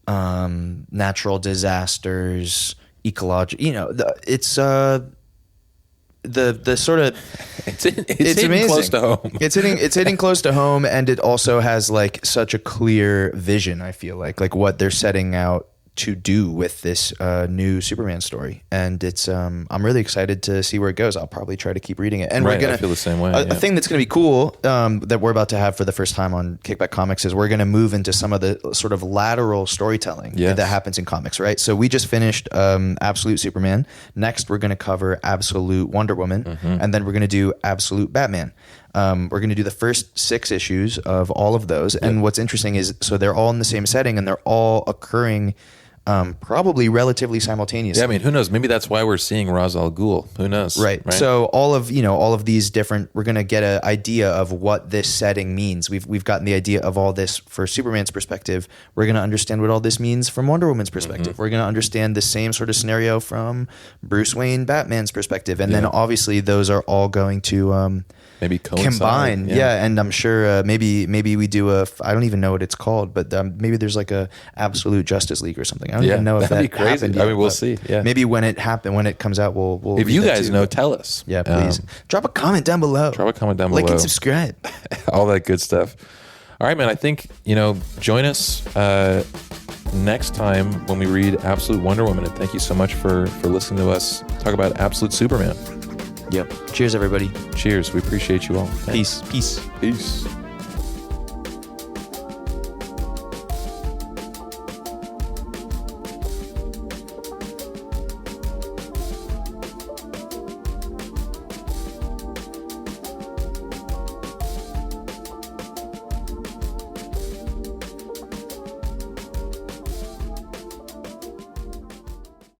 natural disasters, ecology. It's the sort of it's hitting amazing. Close to home. It's hitting close to home, and it also has like such a clear vision. I feel like what they're setting out to do with this new Superman story, and it's I'm really excited to see where it goes. I'll probably try to keep reading it, and we're gonna I feel the same way. A thing that's gonna be cool that we're about to have for the first time on Kickback Comics is we're gonna move into some of the sort of lateral storytelling that happens in comics, right? So we just finished Absolute Superman. Next, we're gonna cover Absolute Wonder Woman, and then we're gonna do Absolute Batman. We're going to do the first 6 issues of all of those, and what's interesting is so they're all in the same setting and they're all occurring probably relatively simultaneously. Yeah, I mean, who knows? Maybe that's why we're seeing Ra's al Ghul. Who knows? Right. So all of these different, we're going to get an idea of what this setting means. We've gotten the idea of all this for Superman's perspective. We're going to understand what all this means from Wonder Woman's perspective. We're going to understand the same sort of scenario from Bruce Wayne, Batman's perspective, and then obviously those are all going to maybe combine. And I'm sure maybe we do I don't even know what it's called, but maybe there's like a Absolute Justice League or something. I don't even know if that'd that be crazy. happened I yet, mean, we'll but see. Yeah. maybe when it comes out, we'll If read you that guys too. know, tell us. Yeah, please drop a comment down below. Drop a comment down Like below. and subscribe. All that good stuff. All right, man. I think, join us next time when we read Absolute Wonder Woman. And thank you so much for listening to us talk about Absolute Superman. Yep. Cheers, everybody. Cheers. We appreciate you all. Thanks. Peace. Peace.